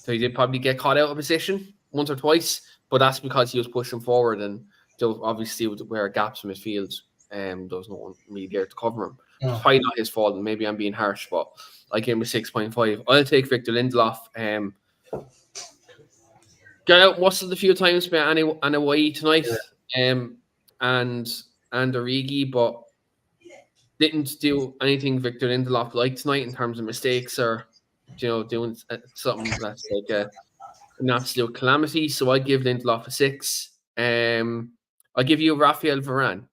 Speaker 1: he did probably get caught out of position once or twice, but that's because he was pushing forward, and obviously where gaps in midfield, there was no one really there to cover him. It's probably not his fault, and maybe I'm being harsh, but I gave him a 6.5. I'll take Victor Lindelof. Got out muscled a few times by Anawai tonight, and Origi, but didn't do anything Victor Lindelof like tonight in terms of mistakes or doing something that's like an absolute calamity. So I give Lindelof a 6. I'll give you Rafael Varane.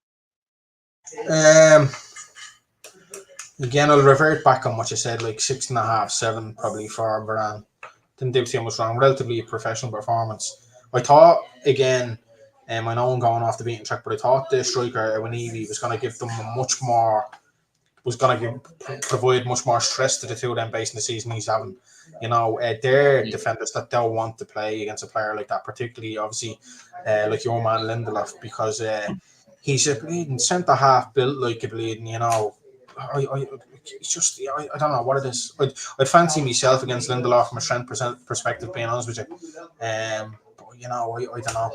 Speaker 2: Again, I'll revert back on what you said, like 6.5, 7 probably for Varane. Didn't do too much wrong. Relatively professional performance. I thought, again, I know I'm going off the beaten track, but I thought the striker, when Evie was going to give them much more, provide much more stress to the two of them based on the season he's having. They're defenders that don't want to play against a player like that, particularly, obviously, like your man Lindelof, because he's a bleeding centre half built like a bleeding, it's just, I don't know what it is. I'd fancy myself against Lindelof from a strength perspective, being honest with you. But, I don't know.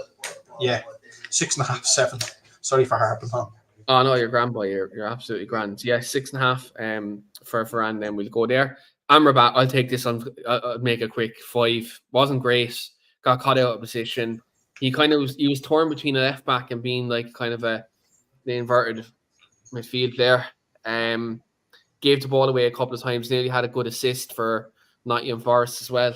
Speaker 2: Yeah, 6.5, 7. Sorry for harping on.
Speaker 1: Oh no, you're grand, boy. You're absolutely grand. Yeah, 6.5 for Varane. Then we'll go there. Amrabat, I'll take this on. I'll make a quick 5. Wasn't great. Got caught out of position. He was torn between a left back and being like kind of the inverted midfield player. Gave the ball away a couple of times. Nearly had a good assist for Nottingham Forest as well.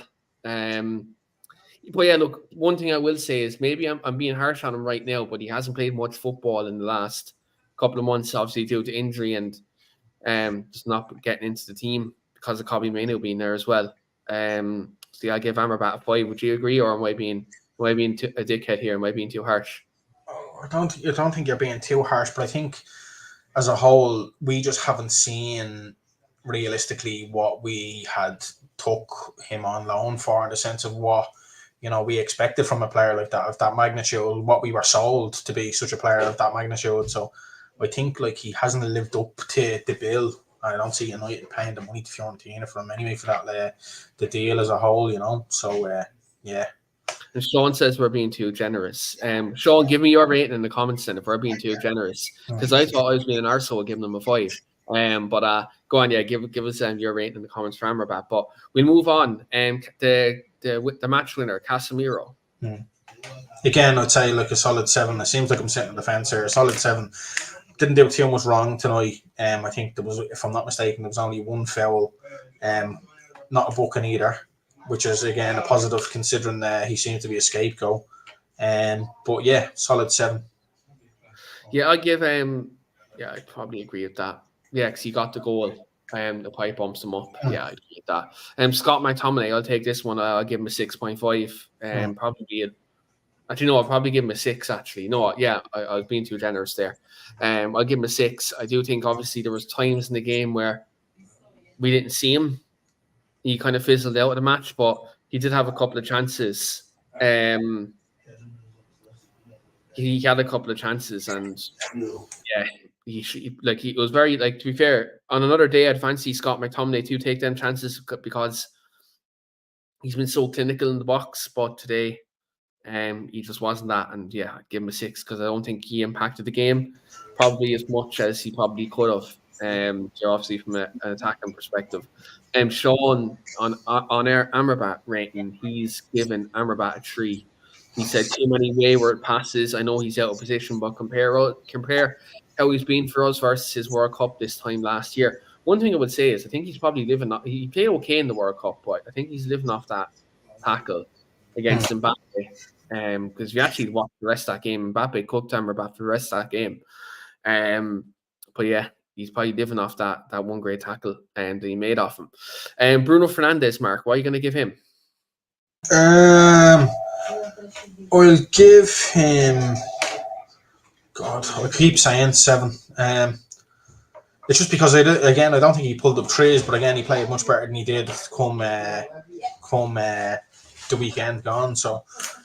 Speaker 1: But yeah, look, one thing I will say is maybe I'm being harsh on him right now, but he hasn't played much football in the last couple of months, obviously due to injury and just not getting into the team because of Kobbie Mainoo being there as well. So yeah, I give Amrabat a 5. Would you agree, or am I being a dickhead here? Am I being too harsh?
Speaker 2: I don't think you're being too harsh, but I think as a whole, we just haven't seen realistically what we had took him on loan for, in the sense of what we expected from a player like that, of that magnitude, what we were sold to be such a player of that magnitude. So I think like he hasn't lived up to the bill. I don't see United paying the money to Fiorentina for him anyway, for that the deal as a whole, So yeah.
Speaker 1: And Sean says we're being too generous. Sean, give me your rating in the comments then if we're being too generous, because I thought I was being an arsehole giving them a 5. But go on, yeah, give us your rating in the comments for Amrabat. But we'll move on. The match winner, Casemiro.
Speaker 2: Again, I'd say like a solid 7. It seems like I'm sitting on the fence here. A solid 7. Didn't do too much wrong tonight. I think there was, if I'm not mistaken, there was only one foul, not a booking either, which is again a positive considering he seemed to be a scapegoat. But yeah, solid 7.
Speaker 1: Yeah, I give I'd probably agree with that. Yeah, because he got the goal. The pipe bumps him up. Yeah, I agree with that. Scott McTominay, I'll take this one. I'll give him a 6.5. Probably actually, no, I'll probably give him a 6, actually. No, yeah, I was being too generous there. I'll give him a 6. I do think, obviously, there was times in the game where we didn't see him. He kind of fizzled out of the match, but he did have a couple of chances. He had a couple of chances, and yeah, he was very, like, to be fair, on another day, I'd fancy Scott McTominay to take them chances because he's been so clinical in the box, but today, he just wasn't that, and yeah, I'd give him a 6 because I don't think he impacted the game probably as much as he probably could have. Obviously from an attacking perspective. Sean on air Amrabat rating, he's given Amrabat a 3. He said too many wayward passes. I know he's out of position, but compare how he's been for us versus his World Cup this time last year. One thing I would say is I think he's probably living. He played okay in the World Cup, but I think he's living off that tackle against Mbappe. Because if you actually watch the rest of that game, Mbappe cooked Amrabat for the rest of that game. But yeah, he's probably living off that one great tackle that he made off him. Bruno Fernandes, Mark, what are you going to give him?
Speaker 2: I'll give him. God, I keep saying 7. It's just because I don't think he pulled up trees, but again, he played much better than he did come the weekend gone. So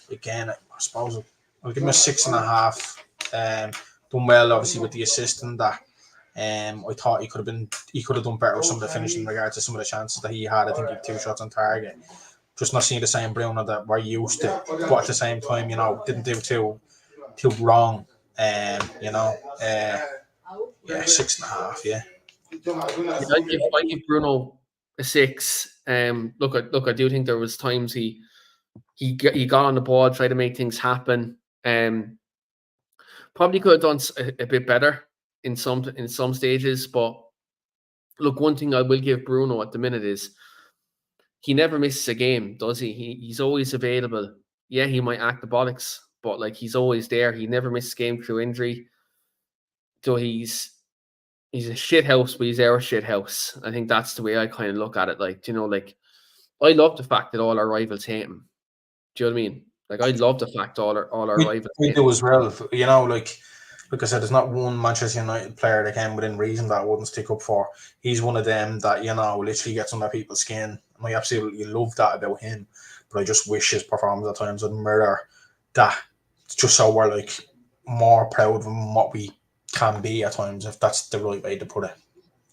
Speaker 2: again, I suppose I'll give him a 6.5. Done well, obviously, with the assist and that. I thought he could have done better with some of the finishing in regards to some of the chances that he had. I think he had 2 shots on target. Just not seeing the same Bruno that we're used to, but at the same time, didn't do too wrong. Yeah, 6.5. Yeah.
Speaker 1: I give Bruno a 6. Look, I do think there was times he got on the ball, tried to make things happen. Probably could have done a bit better in some stages, but look, one thing I will give Bruno at the minute is he never misses a game, does he? He's always available. Yeah, he might act the bollocks, but like he's always there. He never misses a game through injury. So he's a shit house, but he's our shit house. I think that's the way I kind of look at it. Like, you know, like I love the fact that all our rivals hate him. Do you know what I mean? Like, I love the fact all our rivals
Speaker 2: We
Speaker 1: hate
Speaker 2: do
Speaker 1: him.
Speaker 2: as well. You know, like I said, there's not one Manchester United player that came within reason that I wouldn't stick up for. He's one of them that, you know, literally gets under people's skin. And I absolutely love that about him. But I just wish his performance at times would mirror that. Just so we're like more proud of what we can be at times, if that's the right way to put it.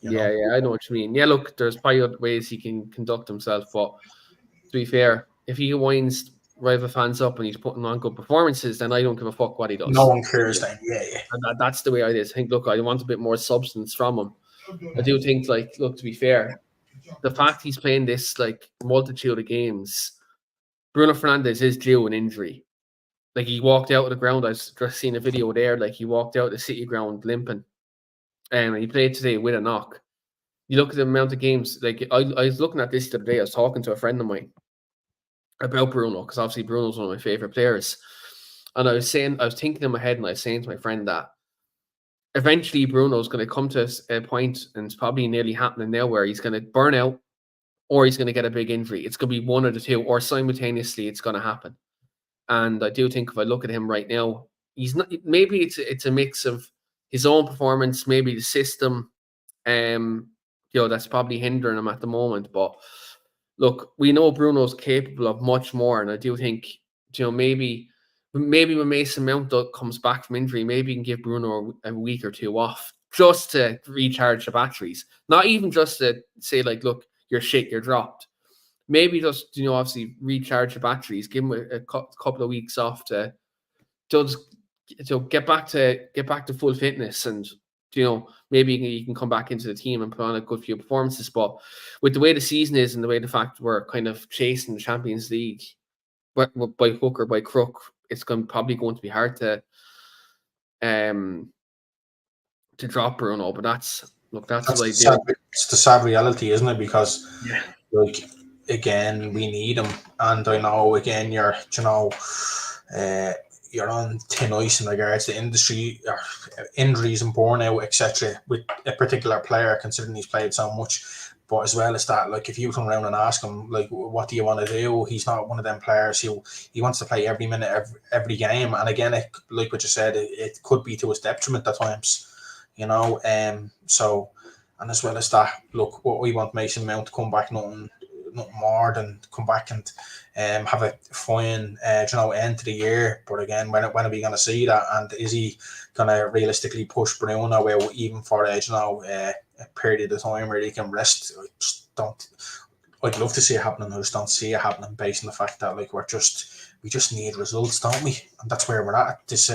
Speaker 2: You know?
Speaker 1: Yeah, I know what you mean. Yeah, look, there's probably other ways he can conduct himself, but to be fair, if he winds rival fans up and he's putting on good performances, then I don't give a fuck what he does.
Speaker 2: No one cares then. Yeah.
Speaker 1: And that's the way I is. I think, look, I want a bit more substance from him. I do think, like, look, to be fair, the fact he's playing this like multitude of games, Bruno Fernandes is due an injury. Like, he walked out of the ground. I was just seeing a video there. Like, he walked out of the City ground limping, and he played today with a knock. You look at the amount of games. Like, I was looking at this the other day. I was talking to a friend of mine about Bruno, because obviously Bruno's one of my favorite players. And I was thinking in my head, and I was saying to my friend that eventually Bruno's going to come to a point, and it's probably nearly happening now, where he's going to burn out or he's going to get a big injury. It's going to be one of the two, or simultaneously it's going to happen. And I do think if I look at him right now, he's not. Maybe it's a mix of his own performance, maybe the system, that's probably hindering him at the moment. But look, we know Bruno's capable of much more, and I do think maybe when Mason Mount comes back from injury, maybe you can give Bruno a week or two off just to recharge the batteries. Not even just to say, like, look, you're shit, you're dropped. Maybe just, obviously recharge the batteries, give him a couple of weeks off to just get back to full fitness, and maybe you can come back into the team and put on a good few performances. But with the way the season is, and the way the fact we're kind of chasing the Champions League by hook or by crook, it's probably going to be hard to drop Bruno. But that's what I do.
Speaker 2: It's the sad reality, isn't it? Because
Speaker 1: Yeah.
Speaker 2: like, again, we need him, and I know again you're on thin ice in regards to industry or injuries and burnout, etc. with a particular player, considering he's played so much. But as well as that, like, if you turn around and ask him, like, what do you want to do? He's not one of them players who he wants to play every minute, every game. And again, like what you said, it could be to his detriment at times, So, and as well as that, look, what we want Mason Mount to come back, nothing more than come back and have a fine, end to the year. But again, when are we going to see that? And is he going to realistically push Bruno out even for a period of time where he can rest? I just don't. I'd love to see it happening. I just don't see it happening, based on the fact that, like, we just need results, don't we? And that's where we're at this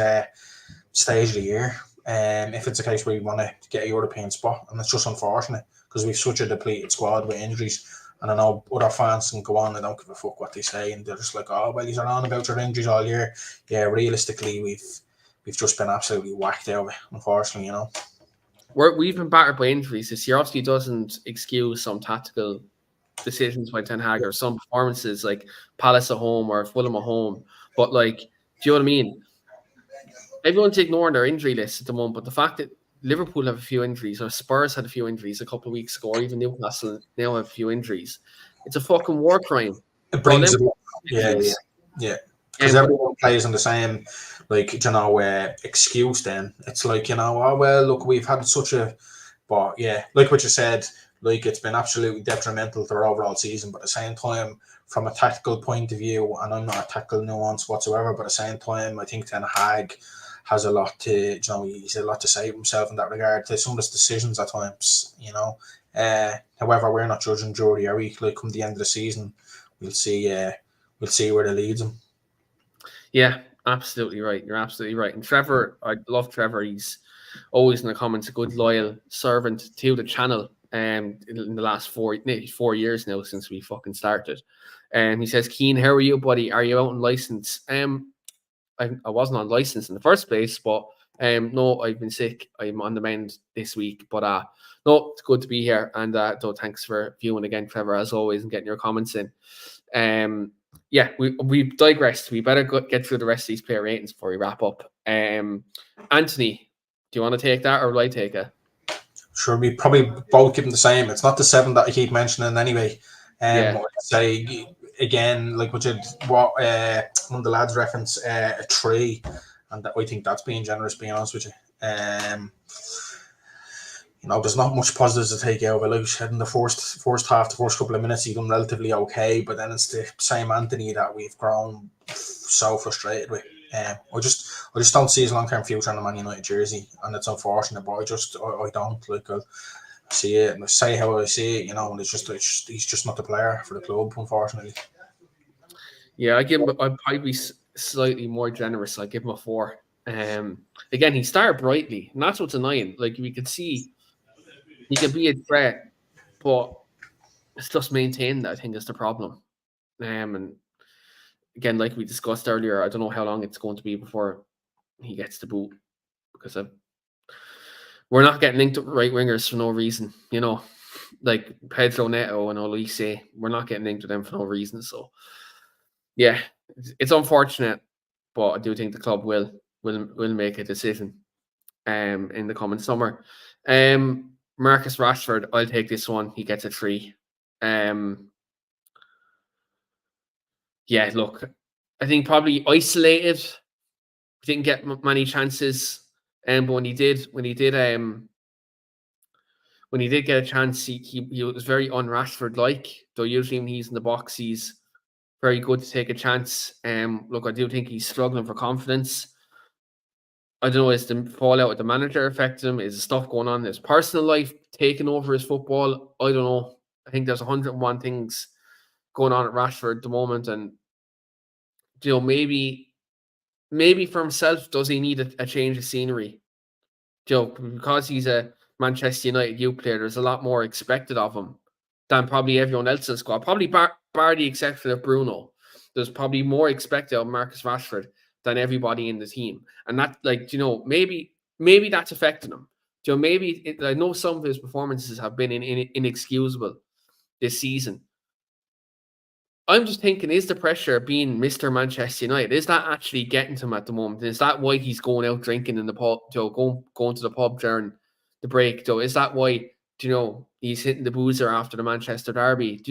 Speaker 2: stage of the year. If it's a case where we want to get a European spot, and it's just unfortunate because we've such a depleted squad with injuries. And I know other fans can go on and don't give a fuck what they say, and they're just like, oh, well, he's on about your injuries all year. Yeah, realistically, we've just been absolutely whacked out, unfortunately,
Speaker 1: We've been battered by injuries this year. Obviously, it doesn't excuse some tactical decisions by Ten Hag or some performances like Palace at home or Fulham at home. But, like, do you know what I mean? Everyone's ignoring their injury list at the moment, but the fact that Liverpool have a few injuries, or Spurs had a few injuries a couple of weeks ago, or even Newcastle now have a few injuries, it's a fucking war crime.
Speaker 2: It brings it. Yeah. Because everyone plays on the same, like, excuse then. It's like, oh, well, look, we've had such a... But, yeah, like what you said, like, it's been absolutely detrimental to our overall season. But at the same time, from a tactical point of view, and I'm not a tactical nuance whatsoever, but at the same time, I think Ten Hag has a lot to, he's a lot to say himself in that regard to some of his decisions at times, However, we're not judging jury, are we? Like, come the end of the season, we'll see where it leads him.
Speaker 1: Yeah, absolutely right. You're absolutely right. And Trevor, I love Trevor. He's always in the comments a good, loyal servant to the channel. In the last 4 years now since we fucking started. And he says, Keane, how are you, buddy? Are you out on license? I wasn't on license in the first place, but no, I've been sick. I'm on the mend this week, but no, it's good to be here. And thanks for viewing again, Trevor, as always, and getting your comments in. Yeah, we've digressed. We better get through the rest of these player ratings before we wrap up. Anthony, Do you want to take that, or will I take it?
Speaker 2: Sure, we probably both give them the same. It's not the 7 that I keep mentioning anyway.
Speaker 1: Yeah.
Speaker 2: I'd say again, like one of the lads reference a 3, and I think that's being generous. Being honest with you, there's not much positives to take out of it. Like said, in the first half, the first couple of minutes, he done relatively okay, but then it's the same Anthony that we've grown so frustrated with. I just don't see his long-term future in the Man United jersey, and it's unfortunate. But I don't like. I'll see it and say how I see it, and he's just not the player for the club, unfortunately.
Speaker 1: Yeah, I'd probably be slightly more generous. I'd give him a 4. Again, he started brightly, and that's what's annoying. Like we could see, he could be a threat, but it's just maintained that I think is the problem. And again, like we discussed earlier, I don't know how long it's going to be before he gets the boot, because we're not getting linked to right wingers for no reason. Like Pedro Neto and Olise, we're not getting linked to them for no reason. So yeah, it's unfortunate, but I do think the club will make a decision in the coming summer. Marcus Rashford, I'll take this one. He gets a 3. Yeah, look, I think probably isolated. He didn't get many chances, but when he did get a chance, he was very un-Rashford like. Though usually when he's in the box, he's very good to take a chance. Look, I do think he's struggling for confidence. I don't know, is the fallout with the manager affecting him? Is stuff going on in his personal life taking over his football? I don't know. I think there's 101 things going on at Rashford at the moment, and maybe for himself, does he need a change of scenery? Because he's a Manchester United youth player, there's a lot more expected of him than probably everyone else in the squad. Probably bar the exception of Bruno. There's probably more expected of Marcus Rashford than everybody in the team. And that, maybe that's affecting him. I know some of his performances have been inexcusable this season. I'm just thinking, is the pressure being Mr. Manchester United, is that actually getting to him at the moment? Is that why he's going out drinking in the pub, going to the pub during the break? Is that why, he's hitting the boozer after the Manchester derby?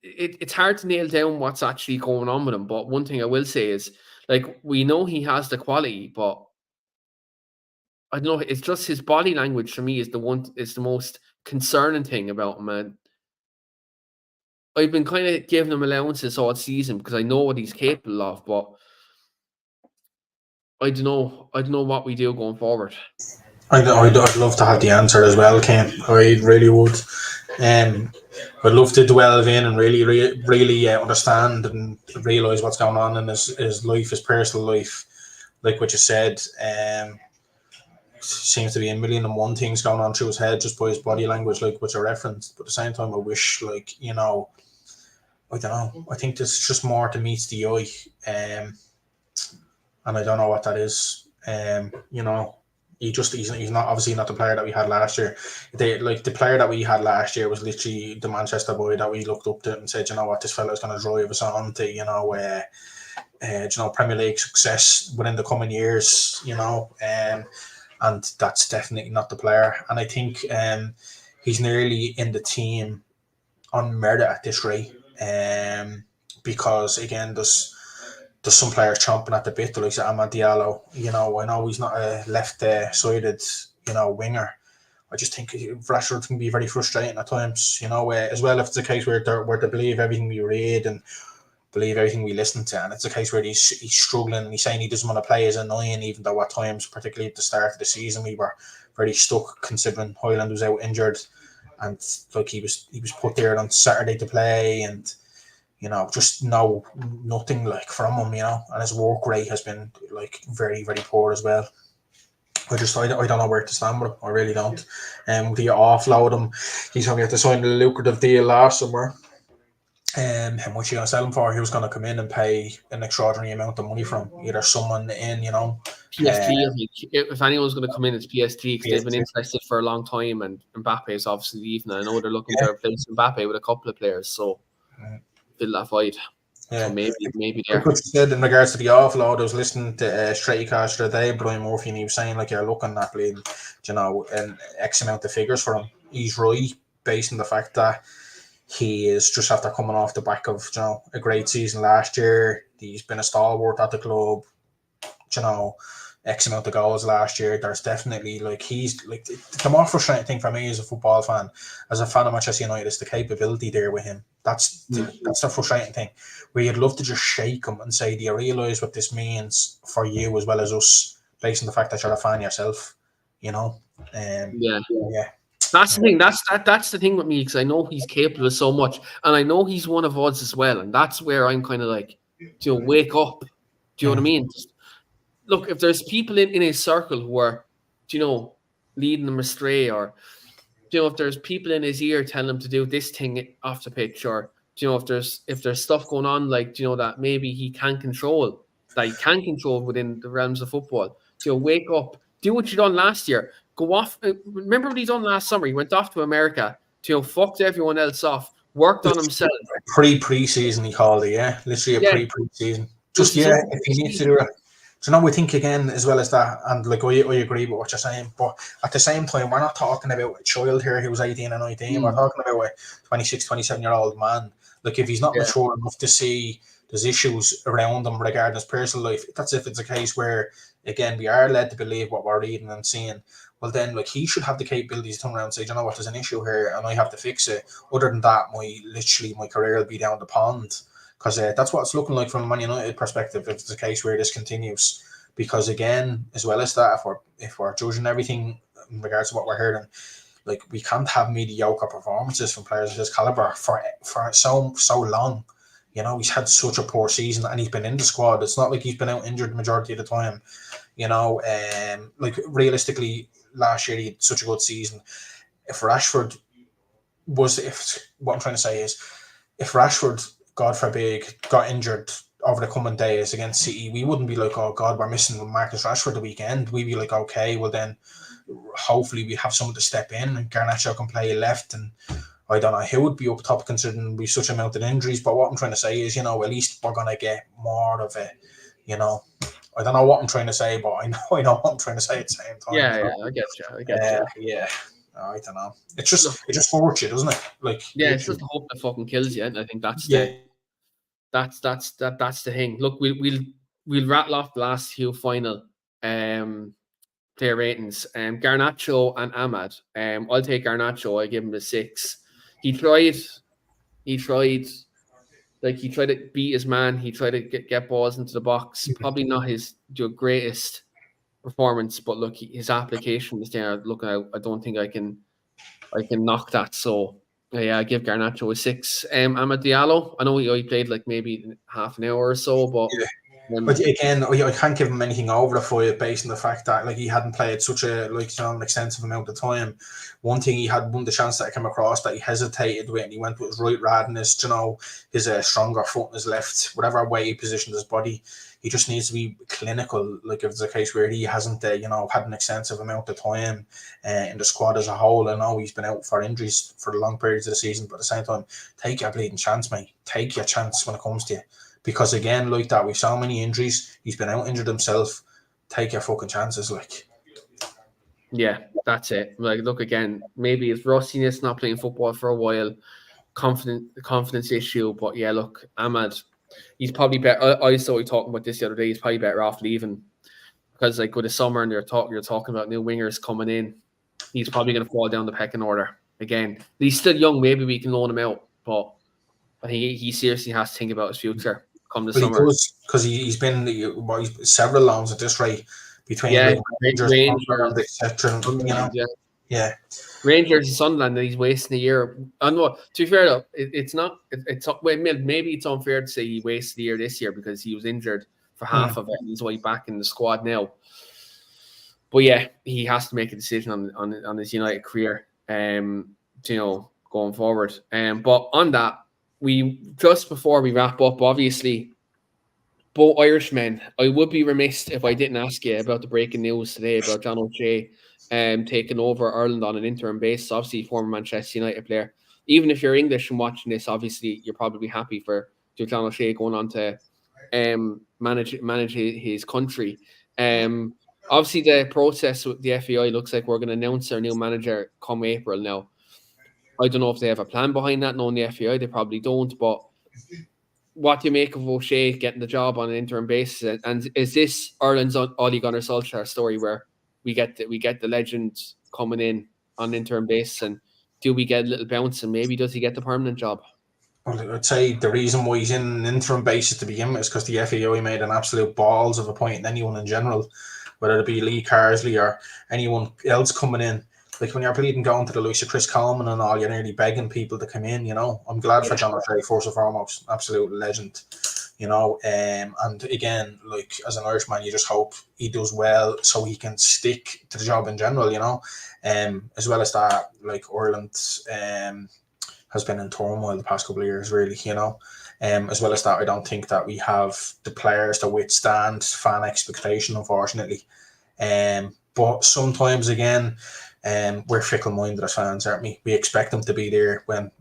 Speaker 1: It's hard to nail down what's actually going on with him. But one thing I will say is, we know he has the quality, but I don't know. It's just his body language for me is the most concerning thing about him, man. I've been kind of giving him allowances all season because I know what he's capable of, but I don't know what we do going forward.
Speaker 2: I'd love to have the answer as well, Keane. I really would. I'd love to delve in and really understand and realise what's going on in his life, his personal life. Like what you said, seems to be a million and one things going on through his head just by his body language, like what you referenced. But at the same time, I wish, I don't know. I think there's just more to meet the eye, and I don't know what that is. He's not obviously not the player that we had last year. The player that we had last year was literally the Manchester boy that we looked up to and said, this fella is going to drive us on to Premier League success within the coming years. And that's definitely not the player. And I think he's nearly in the team on merit at this rate. Because again, there's some players chomping at the bit, like Amad Diallo. I know he's not a left-sided, winger. I just think Rashford can be very frustrating at times. As well if it's a case where they believe everything we read and believe everything we listen to, and it's a case where he's struggling and he's saying he doesn't want to play as a 9, even though at times, particularly at the start of the season, we were very stuck considering Højlund was out injured, and he was put there on Saturday to play, and just nothing from him, and his work rate has been very, very poor as well. I don't know where to stand with him. I really don't. Do you offload him? He's only had to sign a lucrative deal last summer. How much are you going to sell him for? He was going to come in and pay an extraordinary amount of money from either someone in,
Speaker 1: PSG. If anyone's going to come in, it's PSG because they've been interested for a long time, and Mbappe is obviously leaving. I know they're looking to replace Mbappe with a couple of players, so fill that void. So
Speaker 2: Yeah.
Speaker 1: maybe
Speaker 2: Like
Speaker 1: there.
Speaker 2: what you said in regards to the offload, I was listening to Straightcast the other day, Brian Murphy, and he was saying like you're looking at bleeding, an X amount of figures for him. He's right, based on the fact that he is just after coming off the back of a great season last year. He's been a stalwart at the club. X amount of goals last year. There's definitely he's the more frustrating thing for me as a football fan, as a fan of Manchester United, is the capability there with him. That's the frustrating thing. Where you'd love to just shake him and say, "Do you realise what this means for you as well as us?" Based on the fact that you're a fan yourself,
Speaker 1: Yeah.
Speaker 2: Yeah.
Speaker 1: That's the thing. That's the thing with me, because I know he's capable of so much, and I know he's one of us as well. And that's where I'm kind of like, wake up. Do you know what I mean? Look, if there's people in his circle who are, leading him astray, or if there's people in his ear telling him to do this thing off the pitch, or if there's stuff going on that maybe he can't control, within the realms of football. Wake up, do what you done last year. Go off. Remember what he done last summer? He went off to America. Fucked everyone else off. Worked on himself.
Speaker 2: Pre-season he called it, yeah, literally a pre-season. If he needs to do it. So now we think again as well as that, and I agree with what you're saying, but at the same time, we're not talking about a child here who was 18 and 19. We're talking about a 26, 27-year-old man. Like, if he's not mature enough to see there's issues around him regarding his personal life, that's if it's a case where, again, we are led to believe what we're reading and seeing. Well, then, he should have the capabilities to turn around and say, you know what, there's an issue here and I have to fix it. Other than that, my career will be down the pond. Because that's what it's looking like from a Man United perspective if it's a case where this continues. Because again, as well as that, if we're judging everything in regards to what we're hearing, we can't have mediocre performances from players of his caliber for so long. He's had such a poor season and he's been in the squad. It's not like he's been out injured the majority of the time. Realistically, last year he had such a good season. What I'm trying to say is, if Rashford, God forbid, got injured over the coming days against City, we wouldn't be like, oh God, we're missing Marcus Rashford the weekend. We'd be like, okay, well then, hopefully we have someone to step in and Garnacho can play left, and I don't know who would be up top considering we such amount of injuries. But what I'm trying to say is, at least we're gonna get more of it. I don't know what I'm trying to say, but I know what I'm trying to say at the same time.
Speaker 1: Yeah, I get you.
Speaker 2: Yeah. I don't know. It just hurts you, doesn't it?
Speaker 1: It's just the hope that fucking kills you, and I think that's that's the thing. Look, we'll rattle off the last few final player ratings. Garnacho and Ahmad. I'll take Garnacho. I give him a 6. He tried to beat his man. He tried to get balls into the box. Probably not his greatest performance, but look, his application was there. Look, I don't think I can knock that. So I give Garnacho a 6. Amad Diallo, I know he played maybe half an hour or so, but
Speaker 2: but again, I can't give him anything over the 5 based on the fact that he hadn't played such a an extensive amount of time. One thing, he had the chance that I came across that he hesitated with, and he went with his right radness, his stronger foot and his left, whatever way he positioned his body. He just needs to be clinical. If it's a case where he hasn't, had an extensive amount of time in the squad as a whole. I know he's been out for injuries for the long periods of the season, but at the same time, take your bleeding chance, mate. Take your chance when it comes to you. Because again, like that, with so many injuries, he's been out injured himself. Take your fucking chances,
Speaker 1: Yeah, that's it. Look, again, maybe it's rustiness, not playing football for a while, confidence issue. But yeah, look, Ahmad, he's probably better. I saw you talking about this the other day. He's probably better off leaving, because with the summer and you're talking about new wingers coming in, he's probably going to fall down the pecking order again. He's still young. Maybe we can loan him out, but I think he seriously has to think about his future come the summer.
Speaker 2: He does, because he's been several loans at this rate between
Speaker 1: Rangers,
Speaker 2: etc.
Speaker 1: Rangers and Sunderland, and he's wasting a year. I know. To be fair though, it's not. Maybe it's unfair to say he wasted a year this year because he was injured for half of it, and he's back in the squad now. But yeah, he has to make a decision on his United career, going forward. But on that, just before we wrap up, obviously, both Irishmen, I would be remiss if I didn't ask you about the breaking news today about John O'Shea taking over Ireland on an interim basis. Obviously, former Manchester United player. Even if you're English and watching this, obviously, you're probably happy for John O'Shea going on to manage his country. Obviously, the process with the FAI looks like we're going to announce our new manager come April. Now, I don't know if they have a plan behind that. Knowing the FAI, they probably don't. But what do you make of O'Shea getting the job on an interim basis? And is this Ireland's Ole Gunnar Solskjaer story where we get the legend coming in on an interim basis, and do we get a little bounce, and maybe does he get the permanent job?
Speaker 2: Well, I'd say the reason why he's in an interim basis to begin with is because the FAI made an absolute balls of appointing anyone in general, whether it be Lee Carsley or anyone else coming in. Like when you're bleeding going to the likes of Chris Coleman and all, you're nearly begging people to come in, you know. I'm glad for John O'Shea, first and foremost, absolute legend, you know. And again, like as an Irishman, you just hope he does well so he can stick to the job in general, you know. As well as that, like Ireland has been in turmoil the past couple of years, really, you know. As well as that, I don't think that we have the players to withstand fan expectation, unfortunately. But sometimes, again, we're fickle-minded as fans, aren't we? We expect them to be there when,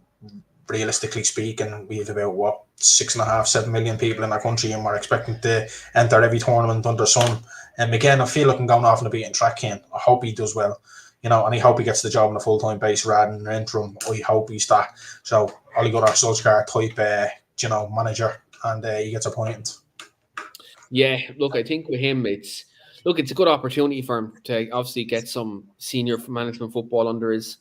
Speaker 2: realistically speaking, we have about, 6.5, 7 million people in our country, and we're expecting to enter every tournament under sun. And again, I feel like I'm going off on a beaten track, Keane. I hope he does well, you know, and I hope he gets the job on a full-time basis rather than an interim. I hope he's that. So, Ole Gunnar Solskjaer type, you know, manager, and he gets appointed.
Speaker 1: Yeah, look, I think with him, it's a good opportunity for him to obviously get some senior management football under his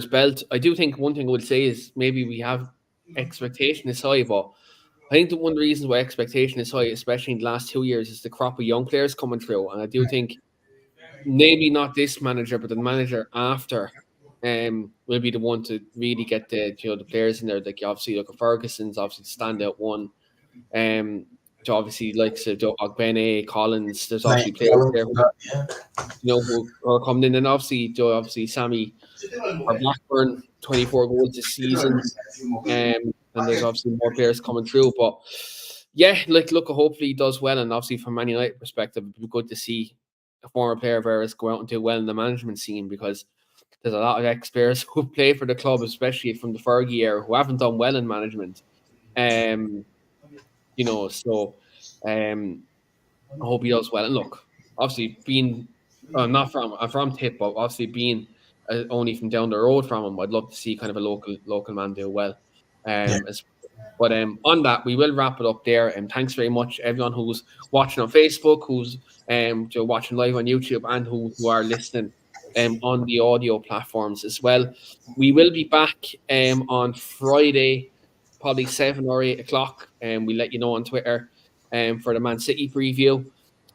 Speaker 1: belt. I do think one thing I would say is maybe we have expectation is high, but I think that one of the reasons why expectation is high, especially in the last 2 years, is the crop of young players coming through. And I do think maybe not this manager, but the manager after will be the one to really get the players in there. Like obviously, like Ferguson's obviously the standout one. Obviously, like Ogbene, Collins, there's obviously players there, who are coming in, and obviously Sammy or Blackburn, 24 goals this season, and there's obviously more players coming through. But yeah, hopefully he does well, and obviously from Man United perspective, it'd be good to see a former player of ours go out and do well in the management scene, because there's a lot of ex-players who play for the club, especially from the Fergie era, who haven't done well in management. So I hope he does well. And look, obviously being I'm from Tip, but obviously being only from down the road from him, I'd love to see kind of a local man do well. But on that, we will wrap it up there. And thanks very much, everyone who's watching on Facebook, who's watching live on YouTube, and who are listening on the audio platforms as well. We will be back on Friday, probably 7 or 8 o'clock, and we'll let you know on Twitter for the Man City preview,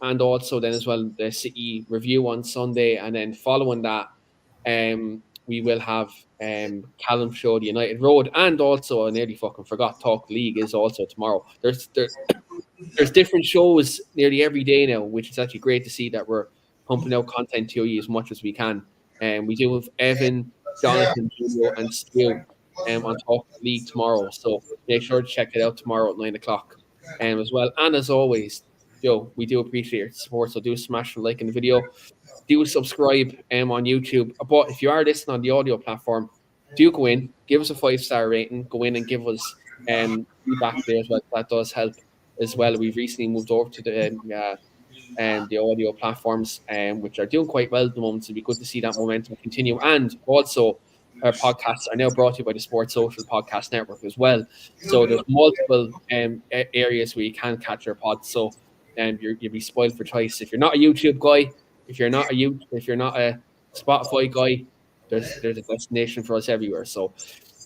Speaker 1: and also then as well the City review on Sunday. And then following that, we will have Callum show the United Road, and also I nearly fucking forgot, Talk League is also tomorrow. There's different shows nearly every day now, which is actually great to see that we're pumping out content to you as much as we can. And we do have Evan, Jonathan, Julio, and Stu on Talk League tomorrow, so make sure to check it out tomorrow at 9 o'clock as well. And as always, we do appreciate your support, so do smash the like in the video, do subscribe on YouTube. But if you are listening on the audio platform, do go in, give us a 5-star rating, go in and give us feedback there as well. That does help as well. We've recently moved over to the audio platforms, which are doing quite well at the moment, so it'd be good to see that momentum continue. And also, our podcasts are now brought to you by the Sports Social Podcast Network as well. So there's multiple areas where you can catch our pods. So you'll be spoiled for choice. If you're not a YouTube guy, if you're not a Spotify guy, there's a destination for us everywhere. So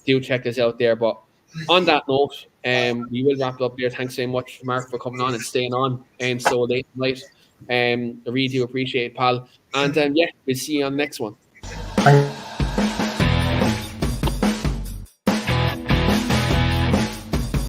Speaker 1: do check us out there. But on that note, we will wrap it up there. Thanks so much, Mark, for coming on and staying on so late tonight. I really do appreciate it, pal. And we'll see you on the next one.